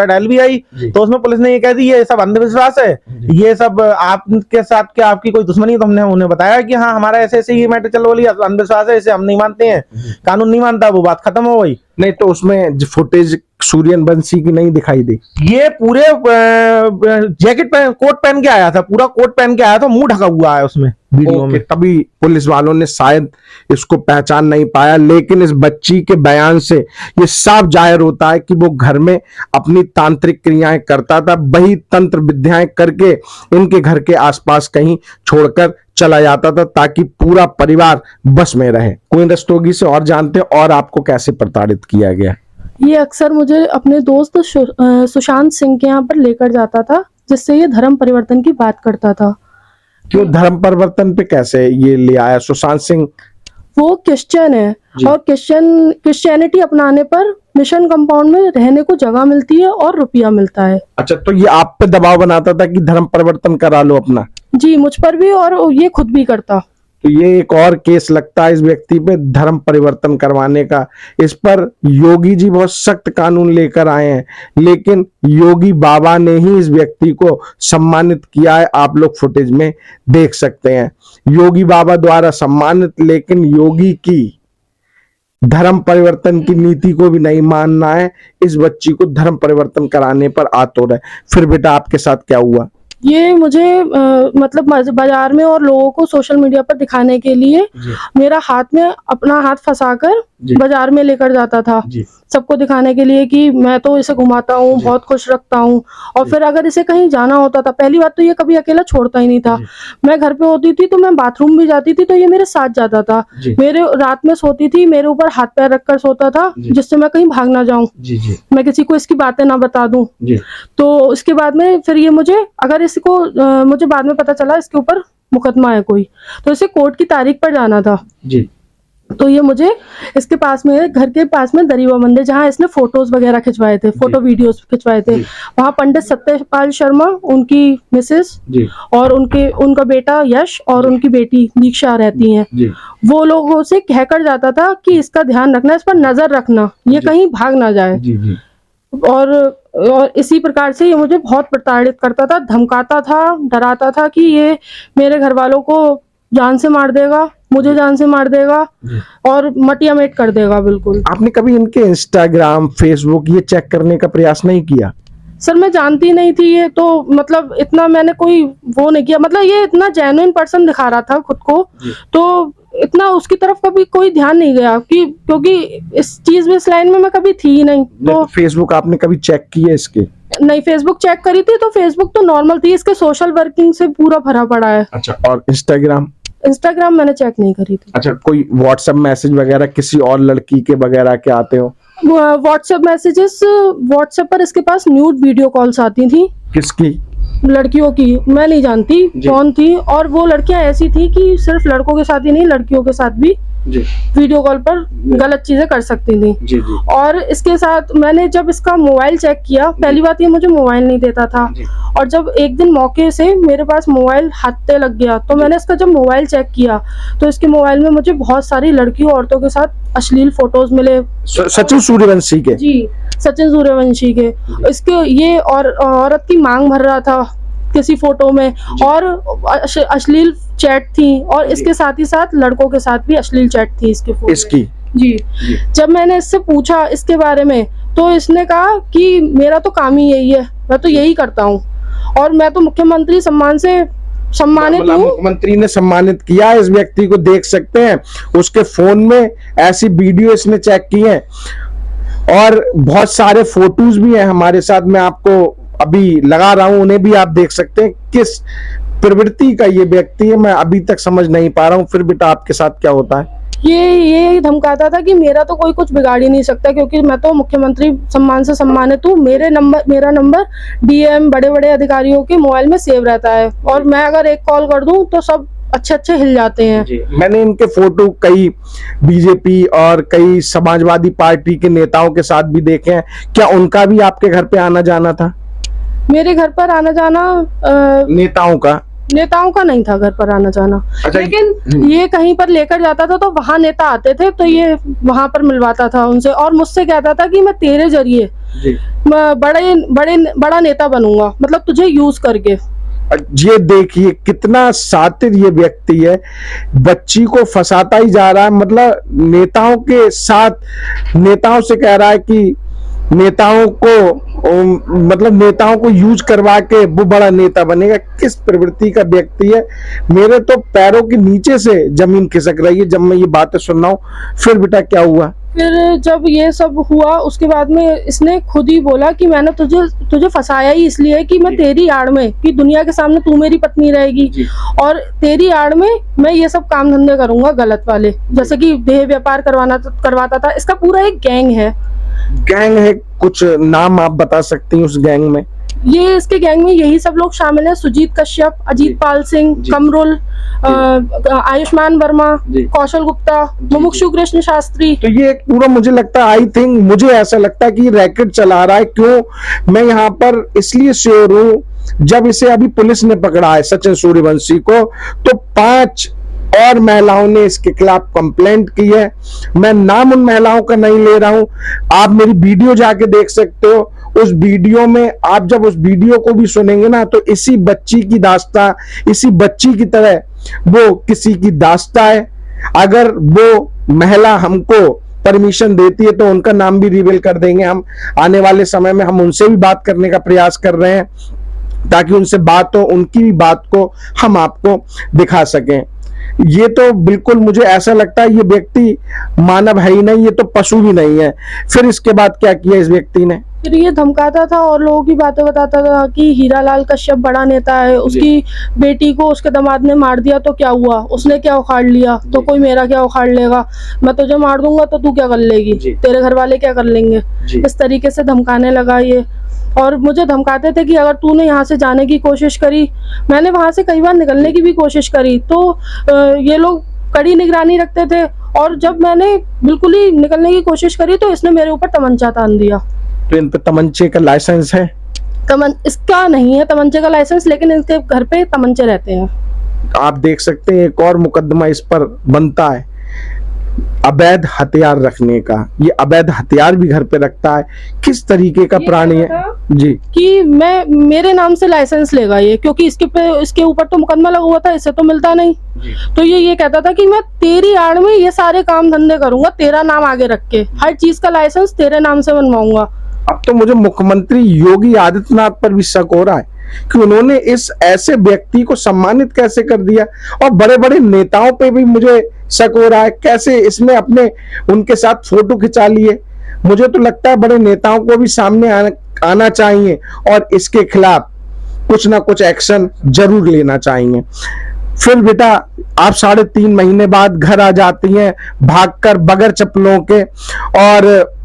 डायल भी आई। तो उसमें पुलिस ने ये कह दी ये सब अंधविश्वास है, ये सब आपके साथ क्या आपकी कोई दुश्मनी है। तो हमने उन्हें बताया कि हाँ, हमारा ऐसे ऐसे ये मैटर चल रही है, अंधविश्वास है, इसे हम नहीं मानते हैं, कानून नहीं मानता। वो बात खत्म हो गई। नहीं तो उसमें फुटेज सूर्यवंशी की नहीं दिखाई दी? ये पूरे जैकेट पहन, कोट पहन के आया था, पूरा कोट पहन के आया था, मुंह ढका हुआ है उसमें वीडियो में। तभी पुलिस वालों ने शायद इसको पहचान नहीं पाया। लेकिन इस बच्ची के बयान से ये साफ जाहिर होता है कि वो घर में अपनी तांत्रिक क्रियाएं करता था, वही तंत्र विद्याएं करके इनके घर के आसपास कहीं छोड़कर चला जाता था ताकि पूरा परिवार बस में रहे। क्वीन रस्तोगी से और जानते हैं और आपको कैसे प्रताड़ित किया गया। ये अक्सर मुझे अपने दोस्त सुशांत सिंह के यहाँ पर लेकर जाता था, जिससे ये धर्म परिवर्तन की बात करता था। क्यों धर्म परिवर्तन पे कैसे ये ले आया सुशांत सिंह? वो क्रिश्चियन है और क्रिश्चियनिटी अपनाने पर मिशन कंपाउंड में रहने को जगह मिलती है और रुपया मिलता है। अच्छा, तो ये आप पे दबाव बनाता था कि धर्म परिवर्तन करा लो अपना? जी, मुझ पर भी, और ये खुद भी करता। तो ये एक और केस लगता है इस व्यक्ति पे धर्म परिवर्तन करवाने का। इस पर योगी जी बहुत सख्त कानून लेकर आए हैं, लेकिन योगी बाबा ने ही इस व्यक्ति को सम्मानित किया है। आप लोग फुटेज में देख सकते हैं, योगी बाबा द्वारा सम्मानित। लेकिन योगी की धर्म परिवर्तन की नीति को भी नहीं मानना है, इस बच्ची को धर्म परिवर्तन कराने पर आतुर है। फिर बेटा आपके साथ क्या हुआ? ये मुझे मतलब बाजार में और लोगों को सोशल मीडिया पर दिखाने के लिए मेरा हाथ में अपना हाथ फंसाकर बाजार में लेकर जाता था, सबको दिखाने के लिए कि मैं तो इसे घुमाता हूँ, बहुत खुश रखता हूँ। और फिर अगर इसे कहीं जाना होता था, पहली बात तो ये कभी अकेला छोड़ता ही नहीं था। मैं घर पे होती थी तो मैं बाथरूम भी जाती थी तो ये मेरे साथ जाता था। मेरे रात में सोती थी, मेरे ऊपर हाथ पैर रखकर सोता था, जिससे मैं कहीं भाग ना जाऊं, मैं किसी को इसकी बातें ना बता दूं। तो इसके बाद में फिर ये मुझे, अगर इसको मुझे बाद में पता चला इसके ऊपर मुकदमा है कोई, तो इसे कोर्ट की तारीख पर जाना था। तो ये मुझे इसके पास में, घर के पास में दरीवा मंदिर, जहाँ इसने फोटोज वगैरह खिंचवाए थे, फोटो वीडियोस खिंचवाए थे, वहाँ पंडित सत्यपाल शर्मा, उनकी मिसेस और उनका बेटा यश और उनकी बेटी दीक्षा रहती हैं। वो लोगों से कहकर जाता था कि इसका ध्यान रखना, इस पर नजर रखना, ये कहीं भाग ना जाए। और इसी प्रकार से ये मुझे बहुत प्रताड़ित करता था, धमकाता था, डराता था कि ये मेरे घर वालों को जान से मार देगा, मुझे जान से मार देगा और मटियामेट कर देगा। बिल्कुल। आपने कभी इनके इंस्टाग्राम, फेसबुक ये चेक करने का प्रयास नहीं किया? सर मैं जानती नहीं थी ये, तो मतलब इतना मैंने कोई वो नहीं किया, मतलब ये इतना जेन्युइन पर्सन दिखा रहा था खुद को, तो इतना उसकी तरफ कभी कोई ध्यान नहीं गया कि, क्योंकि इस चीज में, इस लाइन में मैं कभी थी ही नहीं। तो फेसबुक आपने कभी चेक की है इसके? नहीं, फेसबुक चेक करी थी तो फेसबुक तो नॉर्मल थी, इसके सोशल वर्किंग से पूरा भरा पड़ा है। अच्छा, और इंस्टाग्राम? इंस्टाग्राम मैंने चेक नहीं करी थी। अच्छा, कोई व्हाट्सएप मैसेज वगैरह किसी और लड़की के वगैरह के आते हो? व्हाट्सएप मैसेजेस, व्हाट्सएप पर इसके पास न्यूड वीडियो कॉल्स आती थी। किसकी? लड़कियों की, मैं नहीं जानती कौन थी, और वो लड़कियां ऐसी थी कि सिर्फ लड़कों के साथ ही नहीं, लड़कियों के साथ भी वीडियो कॉल पर गलत चीजें कर सकती थी। और इसके साथ मैंने जब इसका मोबाइल चेक किया, पहली बात ये मुझे मोबाइल नहीं देता था, और जब एक दिन मौके से मेरे पास मोबाइल हाथे लग गया, तो मैंने इसका जब मोबाइल चेक किया तो इसके मोबाइल में मुझे बहुत सारी लड़कियों, औरतों के साथ अश्लील फोटोज मिले। सचिन सूर्यवंशी के? जी, सचिन सूर्यवंशी के। इसके ये और औरत की मांग भर रहा था किसी फोटो में, और अश्लील चैट थी, और इसके साथ ही साथ लड़कों के साथ भी अश्लील चैट थी इसकी। जी। जब मैंने इससे पूछा इसके बारे में, तो इसने कहा कि मेरा तो काम ही यही है, मैं तो यही करता हूँ, और मैं तो मुख्यमंत्री सम्मान से सम्मानित हूँ। मुख्यमंत्री ने सम्मानित किया इस व्यक्ति को, देख सकते हैं उसके फोन में ऐसी वीडियो इसने चेक की है, और बहुत सारे फोटोज भी हैं हमारे साथ। मैं आपको अभी लगा रहा हूं, उन्हें भी आप देख सकते हैं। किस प्रवृत्ति का ये व्यक्ति है, मैं अभी तक समझ नहीं पा रहा हूं। फिर बेटा आपके साथ क्या होता है? ये धमकाता था कि मेरा तो कोई कुछ बिगाड़ ही नहीं सकता, क्योंकि मैं तो मुख्यमंत्री सम्मान से सम्मानित हूँ, मेरा नंबर डीएम, बड़े बड़े अधिकारियों के मोबाइल में सेव रहता है, और मैं अगर एक कॉल कर दूं तो सब अच्छे हिल जाते हैं। मैंने इनके फोटो कई बीजेपी और कई समाजवादी पार्टी के नेताओं के साथ भी देखे हैं। क्या उनका भी आपके घर पे आना जाना था? मेरे घर पर आना जाना नेताओं का नहीं था घर पर आना जाना। अच्छा, लेकिन ये कहीं पर लेकर जाता था तो वहाँ नेता आते थे, तो ये वहां पर मिलवाता था उनसे, और मुझसे कहता था कि मैं तेरे जरिए बड़ा नेता बनूंगा, मतलब तुझे यूज करके। ये देखिए कितना शातिर ये व्यक्ति है, बच्ची को फंसाता ही जा रहा है। मतलब नेताओं के साथ, नेताओं से कह रहा है कि नेताओं को यूज करवा के वो बड़ा नेता बनेगा। किस प्रवृत्ति का व्यक्ति है, मेरे तो पैरों के नीचे से जमीन खिसक रही है जब मैं ये बातें सुन रहा हूँ। फिर बेटा क्या हुआ? फिर जब ये सब हुआ उसके बाद में इसने खुद ही बोला कि मैंने तुझे फंसाया ही इसलिए कि मैं तेरी आड़ में, कि दुनिया के सामने तू मेरी पत्नी रहेगी, और तेरी आड़ में मैं ये सब काम धंधे करूंगा गलत वाले, जैसे कि देह व्यापार करवाता था। इसका पूरा एक गैंग है। कुछ नाम आप बता सकती हैं उस गैंग में? ये इसके गैंग में यही सब लोग शामिल हैं: सुजीत कश्यप, अजीत पाल सिंह, कमरुल, आयुष्मान वर्मा, कौशल गुप्ता, मुमुक्षु कृष्ण शास्त्री। तो ये पूरा मुझे लगता है, मुझे ऐसा लगता है कि ये रैकेट चला रहा है। क्यों मैं यहाँ पर इसलिए श्योर हूँ, जब इसे अभी पुलिस ने पकड़ा है सचिन सूर्यवंशी को, तो 5 और महिलाओं ने इसके खिलाफ कंप्लेंट की है। मैं नाम उन महिलाओं का नहीं ले रहा हूं, आप मेरी वीडियो जाके देख सकते हो। उस वीडियो में आप जब उस वीडियो को भी सुनेंगे ना, तो इसी बच्ची की दास्तां, इसी बच्ची की तरह वो किसी की दास्तां है। अगर वो महिला हमको परमिशन देती है तो उनका नाम भी रिवील कर देंगे हम। आने वाले समय में हम उनसे भी बात करने का प्रयास कर रहे हैं, ताकि उनसे बात हो, उनकी भी बात को हम आपको दिखा सकें। ये तो बिल्कुल मुझे ऐसा लगता है ये व्यक्ति मानव है ही नहीं, ये तो पशु भी नहीं है। फिर इसके बाद क्या किया इस व्यक्ति ने? फिर ये धमकाता था और लोगों की बातें बताता था कि हीरालाल कश्यप बड़ा नेता है, उसकी बेटी को उसके दामाद ने मार दिया तो क्या हुआ, उसने क्या उखाड़ लिया तो कोई मेरा क्या उखाड़ लेगा, मैं तुझे मार दूंगा तो तू क्या कर लेगी, तेरे घर वाले क्या कर लेंगे। इस तरीके से धमकाने लगा ये, और मुझे धमकाते थे कि अगर तूने यहाँ से जाने की कोशिश करी, मैंने वहां से कई बार निकलने की भी कोशिश करी, तो ये लोग कड़ी निगरानी रखते थे और जब मैंने बिल्कुल ही निकलने की कोशिश करी तो इसने मेरे ऊपर तमंचा तान दिया। तो इन पे तमंचे का लाइसेंस है? इसका नहीं है तमंचे का लाइसेंस, लेकिन इनके घर पे तमंचे रहते हैं। आप देख सकते हैं एक और मुकदमा इस पर बनता है, अवैध हथियार रखने का। ये अवैध हथियार भी घर पे रखता है, किस तरीके का प्राणी है जी? कि मेरे नाम से लाइसेंस लेगा ये, क्योंकि इसके ऊपर तो मुकदमा लगा हुआ था, इससे तो मिलता नहीं। तो ये कहता था कि मैं तेरी आड़ में ये सारे काम धंधे करूंगा, तेरा नाम आगे रख के हर चीज का लाइसेंस तेरे नाम से बनवाऊंगा। अब तो मुझे मुख्यमंत्री योगी आदित्यनाथ पर भी शक हो रहा है कि उन्होंने इस ऐसे व्यक्ति को सम्मानित कैसे कर दिया, और बड़े बड़े नेताओं पे भी मुझे शक हो रहा है, कैसे इसने अपने उनके साथ फोटो खिंचा लिए। मुझे तो लगता है बड़े नेताओं को भी सामने आना चाहिए और इसके खिलाफ कुछ ना कुछ एक्शन जरूर लेना चाहिए। फिर बेटा आप 3.5 महीने बाद घर आ जाती हैं भागकर बगैर चप्पलों के, और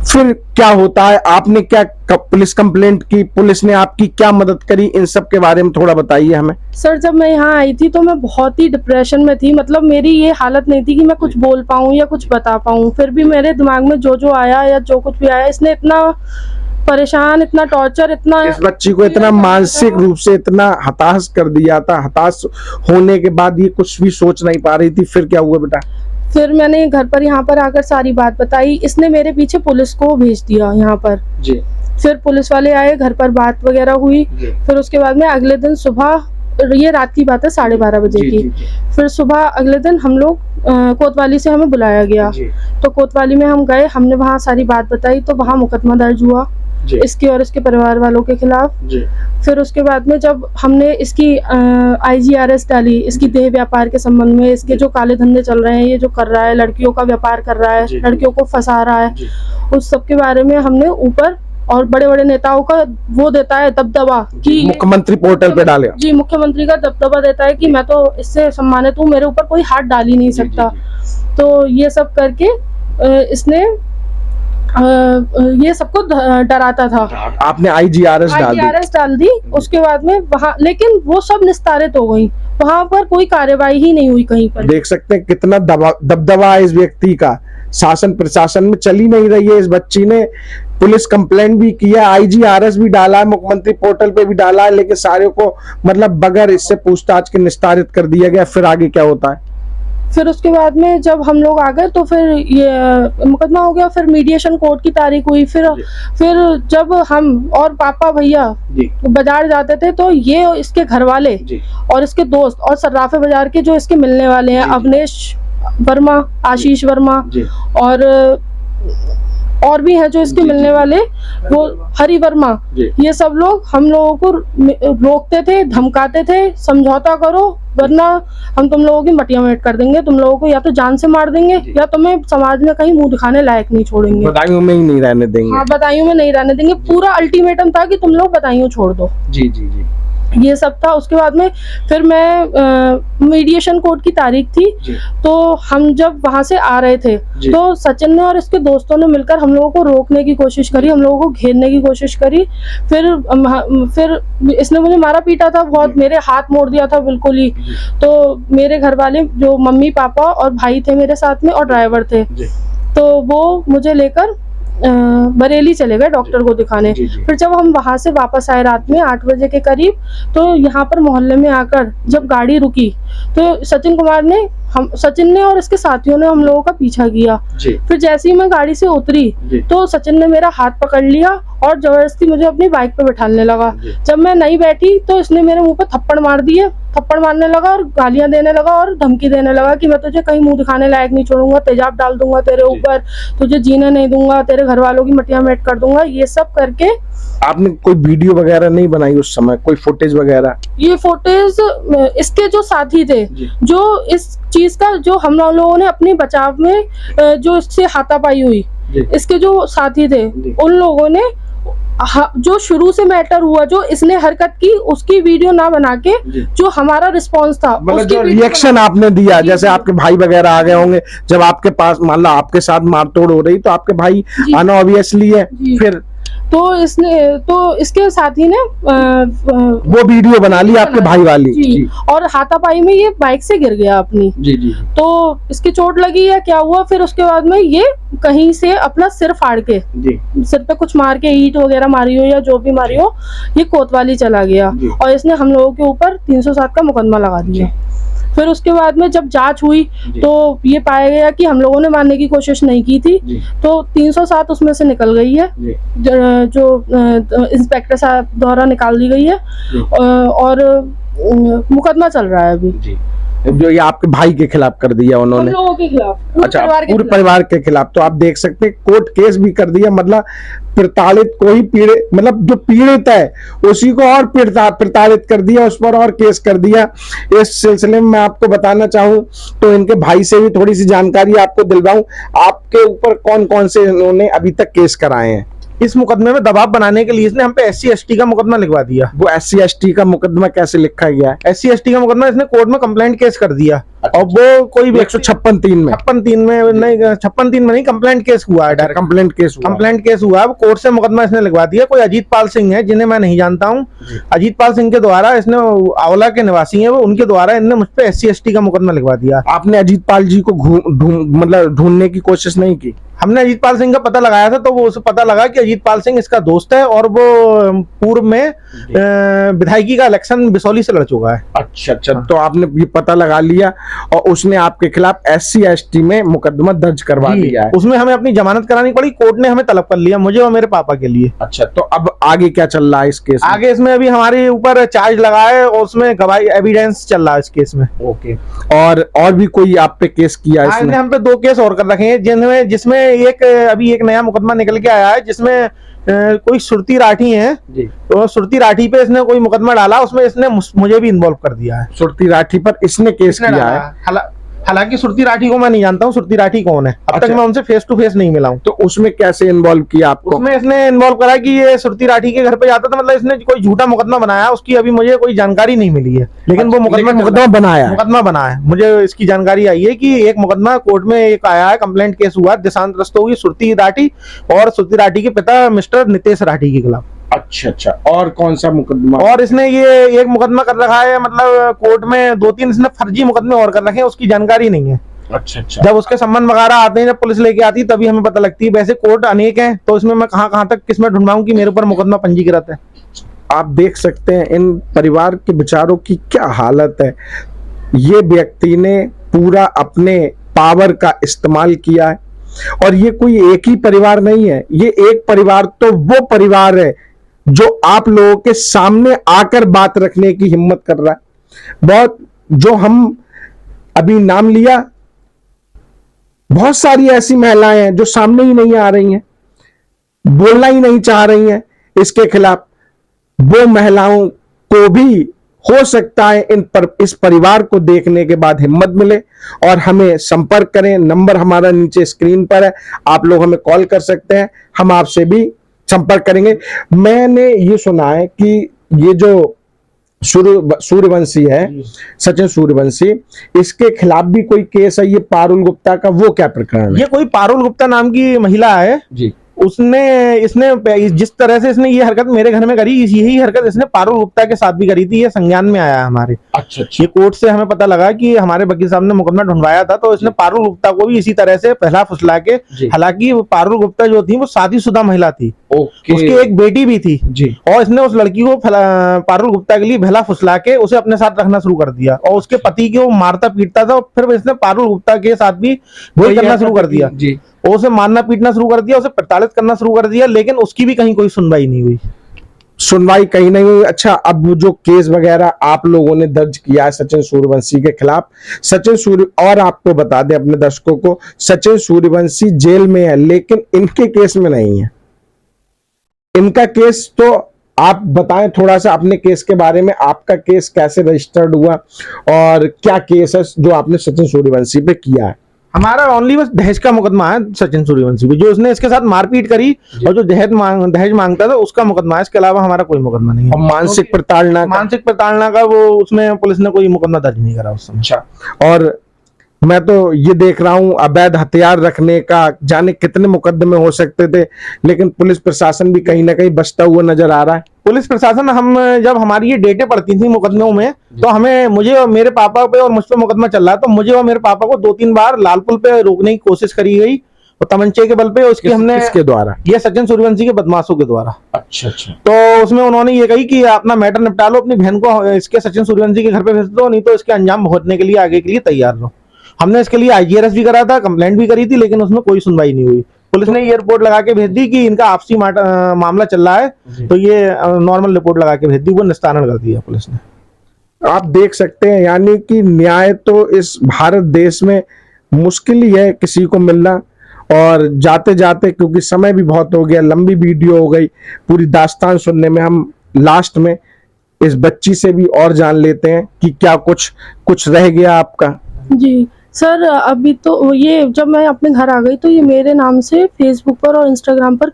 फिर क्या होता है? आपने क्या पुलिस कंप्लेंट की? पुलिस ने आपकी क्या मदद करी? इन सब के बारे में थोड़ा बताइए हमें। सर जब मैं यहाँ आई थी तो मैं बहुत ही डिप्रेशन में थी, मतलब मेरी ये हालत नहीं थी कि मैं कुछ बोल पाऊँ या कुछ बता पाऊँ। फिर भी मेरे दिमाग में जो आया या जो कुछ भी आया, इसने इतना परेशान, इतना टॉर्चर, इतना इस बच्ची को इतना मानसिक रूप से इतना हताश कर दिया था। हताश होने के बाद ये कुछ भी सोच नहीं पा रही थी। फिर क्या हुआ बेटा? फिर मैंने घर पर यहाँ पर आकर सारी बात बताई। इसने मेरे पीछे पुलिस को भेज दिया यहाँ पर जी। फिर पुलिस वाले आए, घर पर बात वगैरह हुई। फिर उसके बाद में अगले दिन सुबह, ये रात की बात है 12:30 बजे की, फिर सुबह अगले दिन हम लोग कोतवाली से हमें बुलाया गया। तो कोतवाली में हम गए, हमने वहाँ सारी बात बताई, तो वहाँ मुकदमा दर्ज हुआ इसके और इसके परिवार वालों के खिलाफ। फिर उसके बाद में जब हमने इसकी IGRS डाली, इसकी देह व्यापार के संबंध में, इसके जो काले धंधे चल रहे हैं, ये जो कर रहा है, लड़कियों का व्यापार कर रहा है, लड़कियों को फंसा रहा है, उस सब के बारे में हमने ऊपर और बड़े बड़े नेताओं का वो देता है दबदबा कि मुख्यमंत्री पोर्टल पे डाले जी, मुख्यमंत्री का दबदबा देता है कि मैं तो इससे सम्मानित हूँ, मेरे ऊपर कोई हाथ डाल ही नहीं सकता। तो ये सब करके इसने ये सबको डराता था। आपने IGRS डाल दी। उसके बाद में वहाँ, लेकिन वो सब निस्तारित हो गई, वहाँ पर कोई कार्यवाही ही नहीं हुई कहीं पर। देख सकते हैं कितना दबदबा है इस व्यक्ति का, शासन प्रशासन में चली नहीं रही है। इस बच्ची ने पुलिस कंप्लेंट भी किया, IGRS भी डाला है, मुख्यमंत्री पोर्टल पे भी डाला है, लेकिन सारे को मतलब बगैर इससे पूछताछ के निस्तारित कर दिया गया। फिर आगे क्या होता है? फिर उसके बाद में जब हम लोग आ गए तो फिर ये मुकदमा हो गया। फिर मीडिएशन कोर्ट की तारीख हुई। फिर जब हम और पापा भैया बाजार जाते थे तो ये इसके घर वाले और इसके दोस्त और सर्राफे बाजार के जो इसके मिलने वाले हैं, अवनेश वर्मा, आशीष वर्मा और भी हैं जो इसके मिलने वाले, वो हरि वर्मा, ये सब लोग हम लोगों को रोकते थे, धमकाते थे, समझौता करो वरना हम तुम लोगों की मटिया मेट कर देंगे, तुम लोगों को या तो जान से मार देंगे या तुम्हें समाज में कहीं मुंह दिखाने लायक नहीं छोड़ेंगे, बदायूं में ही नहीं रहने देंगे। हाँ, बदायूं में नहीं रहने देंगे। पूरा अल्टीमेटम था कि तुम लोग बदायूं छोड़ दो। जी जी जी, ये सब था। उसके बाद में फिर मैं मीडिएशन कोर्ट की तारीख थी, तो हम जब वहां से आ रहे थे तो सचिन ने और इसके दोस्तों ने मिलकर हम लोगों को रोकने की कोशिश करी, हम लोगों को घेरने की कोशिश करी। फिर इसने मुझे मारा पीटा था बहुत, मेरे हाथ मोड़ दिया था बिल्कुल ही। तो मेरे घर वाले जो मम्मी पापा और भाई थे मेरे साथ में और ड्राइवर थे, तो वो मुझे लेकर बरेली चले गए डॉक्टर को दिखाने। फिर जब हम वहां से वापस आए रात में 8 बजे के करीब, तो यहाँ पर मोहल्ले में आकर जब गाड़ी रुकी तो सचिन ने और इसके साथियों ने हम लोगों का पीछा किया। फिर जैसे ही मैं गाड़ी से उतरी तो सचिन ने मेरा हाथ पकड़ लिया और जबरदस्ती मुझे अपनी बाइक पे बैठाने लगा। जब मैं नहीं बैठी तो इसने मेरे मुंह पे थप्पड़ मार दिए, थप्पड़ मारने लगा और गालियां देने लगा और धमकी देने लगा कि मैं तुझे कहीं मुंह दिखाने लायक नहीं छोड़ूंगा, तेजाब डाल दूंगा तेरे ऊपर, तुझे जीने नहीं दूंगा, तेरे घर वालों की मटिया मेट कर दूंगा। ये सब करके। आपने कोई वीडियो वगैरह नहीं बनाई उस समय, कोई फुटेज वगैरह? ये फुटेज इसके जो साथी थे, जो इस चीज का जो हम लोगों ने अपने बचाव में जो इससे हाथापाई हुई, इसके जो साथी थे उन लोगों ने जो शुरू से मैटर हुआ, जो इसने हरकत की उसकी वीडियो ना बना के जो हमारा रिस्पांस था, मतलब जो रिएक्शन आपने दिया, जैसे आपके भाई वगैरह आ गए होंगे जब आपके पास मान लो आपके साथ मारतोड़ हो रही तो आपके भाई आना ऑब्वियसली है। फिर तो इसके साथी ने वो वीडियो बना ली आपके भाई वाली जी, और हाथापाई में ये बाइक से गिर गया अपनी जी। तो इसकी चोट लगी या क्या हुआ, फिर उसके बाद में ये कहीं से अपना सिर फाड़ के सिर पे कुछ मार के ईंट वगैरह मारी हो या जो भी मारी हो, ये कोतवाली चला गया और इसने हम लोगों के ऊपर 307 का मुकदमा लगा दिया। फिर उसके बाद में जब जांच हुई तो ये पाया गया कि हम लोगों ने मारने की कोशिश नहीं की थी, तो 307 उसमें से निकल गई है, जो इंस्पेक्टर साहब द्वारा निकाल दी गई है और मुकदमा चल रहा है अभी। जो ये आपके भाई के खिलाफ कर दिया उन्होंने, हम लोगों के खिलाफ, अच्छा पूरे परिवार के खिलाफ। तो आप देख सकते हैं कोर्ट केस भी कर दिया, मतलब प्रताड़ित को ही पीड़ित, मतलब जो पीड़ित है उसी को और प्रताड़ित कर दिया, उस पर और केस कर दिया। इस सिलसिले में मैं आपको बताना चाहूं तो इनके भाई से भी थोड़ी सी जानकारी आपको दिलवाऊं, आपके ऊपर कौन कौन से इन्होंने अभी तक केस कराए हैं। इस मुकदमे में दबाव बनाने के लिए इसने हम पे SC/ST का मुकदमा लिखवा दिया। वो SC/ST का मुकदमा कैसे लिखा गया है? SC/ST का मुकदमा इसने कोर्ट में कंप्लेंट केस कर दिया और वो कोई भी 156(3) में 56(3) में नहीं, 56(3) में नहीं, कंप्लेंट केस हुआ है, डायरेक्ट कंप्लेंट केस हुआ है। कोर्ट से मुकदमा इसने लिखवा दिया। कोई अजीत पाल सिंह है जिन्हें मैं नहीं जानता हूँ, अजीत पाल सिंह के द्वारा इसने, आंवला के निवासी है वो, उनके द्वारा इन्होंने मुझ पे SC/ST का मुकदमा लिखवा दिया। आपने अजीत पाल जी को मतलब ढूंढने की कोशिश नहीं की? हमने अजीत पाल सिंह का पता लगाया था, तो वो उसे पता लगा कि अजीत पाल सिंह इसका दोस्त है और वो पूर्व में विधायकी का इलेक्शन बिसौली से लड़ चुका है। अच्छा, तो आपने ये पता लगा लिया और उसने आपके खिलाफ SC/ST में मुकदमा दर्ज करवा दिया है। उसमें हमें अपनी जमानत करानी पड़ी, कोर्ट ने हमें तलब कर लिया, मुझे और मेरे पापा के लिए। अच्छा, तो अब आगे क्या चल रहा है इस केस में? आगे इसमें अभी हमारे ऊपर चार्ज लगा है और उसमें गवाही एविडेंस चल रहा है इस केस में। ओके, और भी कोई आप पे केस किया है? इसने हम पे 2 केस और कर रखे हैं, जिसमें अभी एक नया मुकदमा निकल के आया है, जिसमें कोई सुरती राठी है जी। तो सुरती राठी पे इसने कोई मुकदमा डाला, उसमें इसने मुझे भी इन्वॉल्व कर दिया है। सुरती राठी पर इसने केस किया है। हालांकि सुरती राठी को मैं नहीं जानता हूँ, सुरती राठी कौन है, अब तक मैं उनसे फेस टू फेस नहीं मिला हूँ। तो उसमें कैसे इन्वॉल्व किया आपको? उसमें इसने इन्वॉल्व करा कि ये सुरती राठी के घर पे जाता था, मतलब इसने कोई झूठा मुकदमा बनाया, उसकी अभी मुझे कोई जानकारी नहीं मिली है, लेकिन वो मुकदमा बना है। मुझे इसकी जानकारी आई है कि एक मुकदमा कोर्ट में एक आया है, कंप्लेंट केस हुआ, देशांत रस्त हुई सुरती राठी और सुरती राठी के पिता मिस्टर नितेश राठी के खिलाफ। अच्छा, और कौन सा मुकदमा? और इसने ये एक मुकदमा कर रखा है, मतलब कोर्ट में 2-3 इसने फर्जी मुकदमे और कर रखे हैं, उसकी जानकारी नहीं है। अच्छा, जब उसके संबंध वगैरह आते हैं, जब पुलिस लेके आती है तभी हमें पता लगती है। वैसे कोर्ट अनेक हैं, तो इसमें मैं कहां तक किसमें ढूंढवाऊं कि मेरे ऊपर मुकदमा पंजीकृत है। आप देख सकते हैं इन परिवार के बेचारों की क्या हालत है। ये व्यक्ति ने पूरा अपने पावर का इस्तेमाल किया है, और ये कोई एक ही परिवार नहीं है, ये एक परिवार तो वो परिवार है जो आप लोगों के सामने आकर बात रखने की हिम्मत कर रहा है। बहुत जो हम अभी नाम लिया, बहुत सारी ऐसी महिलाएं हैं जो सामने ही नहीं आ रही हैं, बोलना ही नहीं चाह रही हैं इसके खिलाफ। वो महिलाओं को भी हो सकता है इस परिवार को देखने के बाद हिम्मत मिले और हमें संपर्क करें। नंबर हमारा नीचे स्क्रीन पर है, आप लोग हमें कॉल कर सकते हैं, हम आपसे भी संपर्क करेंगे। मैंने ये सुना है कि ये जो सूर्यवंशी है, सचिन सूर्यवंशी, इसके खिलाफ भी कोई केस है, ये पारुल गुप्ता का, वो क्या प्रकरण है? ये कोई पारुल गुप्ता नाम की महिला है जी, इसने जिस तरह से इसने ये हरकत मेरे घर में करी, यही हरकत इसने पारुल गुप्ता के साथ भी करी थी। ये संज्ञान में आया है हमारे। अच्छा। ये कोर्ट से हमें पता लगा कि हमारे वकील साहब ने मुकदमा ढूंढवाया था, तो इसने पारुल गुप्ता को भी इसी तरह से पहला फुसला के, हालांकि पारुल गुप्ता जो थी वो शादीशुदा महिला थी, उसकी एक बेटी भी थी जी, और इसने उस लड़की को पारुल गुप्ता के लिए भला फुसला के उसे अपने साथ रखना शुरू कर दिया, और उसके पति को मारता पीटता था। फिर इसने पारुल गुप्ता के साथ भी वही करना शुरू कर दिया जी, उसे मारना पीटना शुरू कर दिया, उसे प्रताड़ित करना शुरू कर दिया, लेकिन उसकी भी कहीं कोई सुनवाई नहीं हुई। अच्छा, अब जो केस वगैरह आप लोगों ने दर्ज किया है सचिन सूर्यवंशी के खिलाफ, और आपको बता दें अपने दर्शकों को, सचिन सूर्यवंशी जेल में है, लेकिन इनके केस में नहीं है। इनका केस तो आप बताएं थोड़ा सा अपने केस के बारे में, आपका केस कैसे रजिस्टर्ड हुआ और क्या केस है जो आपने सचिन सूर्यवंशी पे किया है? हमारा ओनली बस दहेज का मुकदमा है सचिन सूर्यवंशी पे, जो उसने इसके साथ मारपीट करी और जो दहेज मांगता था उसका मुकदमा है। इसके अलावा हमारा कोई मुकदमा नहीं है। मानसिक प्रताड़ना का वो उसमें पुलिस ने कोई मुकदमा दर्ज नहीं करा उस समय। अच्छा, और मैं तो ये देख रहा हूं अवैध हथियार रखने का जाने कितने मुकदमे हो सकते थे, लेकिन पुलिस प्रशासन भी कहीं ना कहीं बचता हुआ नजर आ रहा है। पुलिस प्रशासन, हम जब हमारी ये डेटें पड़ती थी मुकदमों में, तो हमें, मुझे और मेरे पापा पे और मुझ पे मुकदमा चल रहा है, तो मुझे और मेरे पापा को 2-3 बार लाल पुल पे रोकने की कोशिश करी गई और तमंचे के बल पे उसकी हमने, किसके द्वारा? ये सचिन सूर्यवंशी के बदमाशों के द्वारा। अच्छा। तो उसमें उन्होंने ये कही कि अपना मैटर निपटा लो, अपनी बहन को इसके सचिन सूर्यवंशी के घर पे भेज दो, नहीं तो इसके अंजाम भुगतने के लिए आगे के लिए तैयार रहो। हमने इसके लिए IGRS भी करा था, कंप्लेंट भी करी थी, लेकिन उसमें कोई सुनवाई नहीं हुई। पुलिस ने ये रिपोर्ट लगा के भेज दी कि इनका आपसी मामला चल रहा है, तो ये नॉर्मल रिपोर्ट लगा के भेज दी, वो निस्तारण कर दिया पुलिस ने। आप देख सकते हैं, यानी कि न्याय तो इस भारत देश में मुश्किल ही है किसी को मिलना। और जाते जाते, क्योंकि समय भी बहुत हो गया, लंबी वीडियो हो गई, पूरी दास्तान सुनने में, हम लास्ट में इस बच्ची से भी और जान लेते हैं कि क्या कुछ रह गया आपका। जी सर, अभी तो ये जब मैं अपने घर आ गई तो ये मेरे नाम से फेसबुक पर और इंस्टाग्राम पर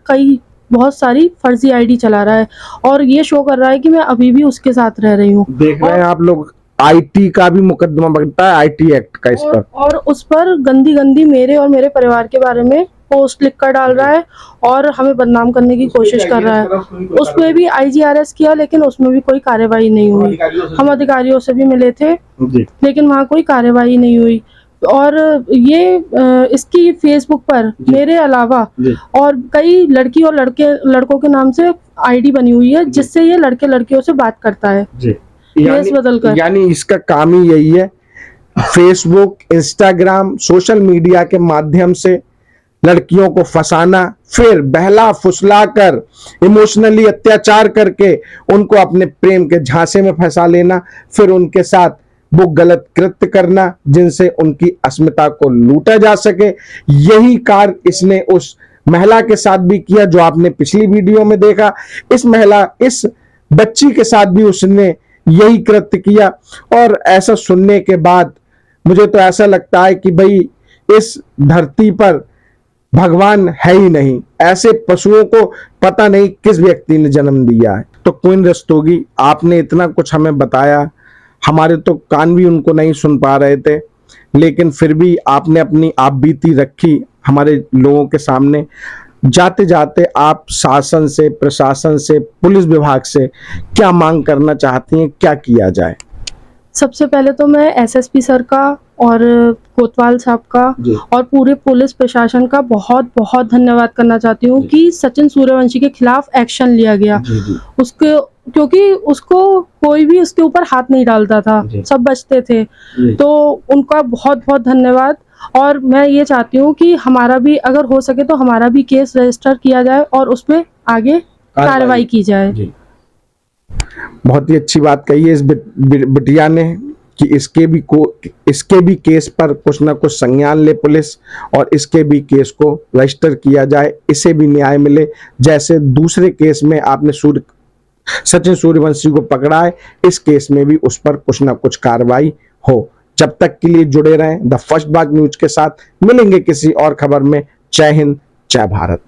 बहुत सारी फर्जी आईडी चला रहा है और ये शो कर रहा है कि मैं अभी भी उसके साथ रह रही हूँ। देख रहे हैं आप लोग, IT का भी मुकदमा बनता है, IT एक्ट का इस पर, और उस पर गंदी गंदी मेरे और मेरे परिवार के बारे में पोस्ट लिख कर डाल रहा है और हमें बदनाम करने की कोशिश कर रहा है। उसमें भी IGRS किया, लेकिन उसमें भी कोई कार्यवाही नहीं हुई। हम अधिकारियों से भी मिले थे, लेकिन वहाँ कोई कार्यवाही नहीं हुई। और ये इसकी फेसबुक पर मेरे अलावा और कई लड़की और लड़कों के नाम से आईडी बनी हुई है, जिससे ये लड़के लड़कियों से बात करता है भेस बदल कर। यानी इसका काम ही यही है, फेसबुक, इंस्टाग्राम, सोशल मीडिया के माध्यम से लड़कियों को फंसाना, फिर बहला फुसला कर इमोशनली अत्याचार करके उनको अपने प्रेम के झांसे में फंसा लेना, फिर उनके साथ वो गलत कृत्य करना जिनसे उनकी अस्मिता को लूटा जा सके। यही कार्य इसने उस महिला के साथ भी किया जो आपने पिछली वीडियो में देखा। इस बच्ची के साथ भी उसने यही कृत्य किया। और ऐसा सुनने के बाद मुझे तो ऐसा लगता है कि भाई इस धरती पर भगवान है ही नहीं, ऐसे पशुओं को पता नहीं किस व्यक्ति ने जन्म दिया है। तो क्वीन रस्तोगी, आपने इतना कुछ हमें बताया, हमारे तो कान भी उनको नहीं सुन पा रहे थे, लेकिन फिर भी आपने अपनी आप बीती रखी हमारे लोगों के सामने। जाते जाते आप शासन से, प्रशासन से, पुलिस विभाग से क्या मांग करना चाहती हैं, क्या किया जाए? सबसे पहले तो मैं SSP सर का और कोतवाल साहब का और पूरे पुलिस प्रशासन का बहुत बहुत धन्यवाद करना चाहती हूँ कि सचिन सूर्यवंशी के खिलाफ एक्शन लिया गया। उसके, क्योंकि उसको कोई भी उसके ऊपर हाथ नहीं डालता था, सब बचते थे, तो उनका बहुत बहुत धन्यवाद। और मैं ये चाहती हूँ कि हमारा भी, अगर हो सके तो हमारा भी केस रजिस्टर किया जाए और उस पर आगे कार्रवाई की जाए। बहुत ही अच्छी बात कही है इस बिटिया ने कि इसके भी केस पर कुछ ना कुछ संज्ञान ले पुलिस और इसके भी केस को रजिस्टर किया जाए, इसे भी न्याय मिले। जैसे दूसरे केस में आपने सचिन सूर्यवंशी को पकड़ा है, इस केस में भी उस पर कुछ ना कुछ कार्रवाई हो। जब तक के लिए जुड़े रहें द फर्स्ट बाग न्यूज के साथ। मिलेंगे किसी और खबर में। जय हिंद, जय भारत।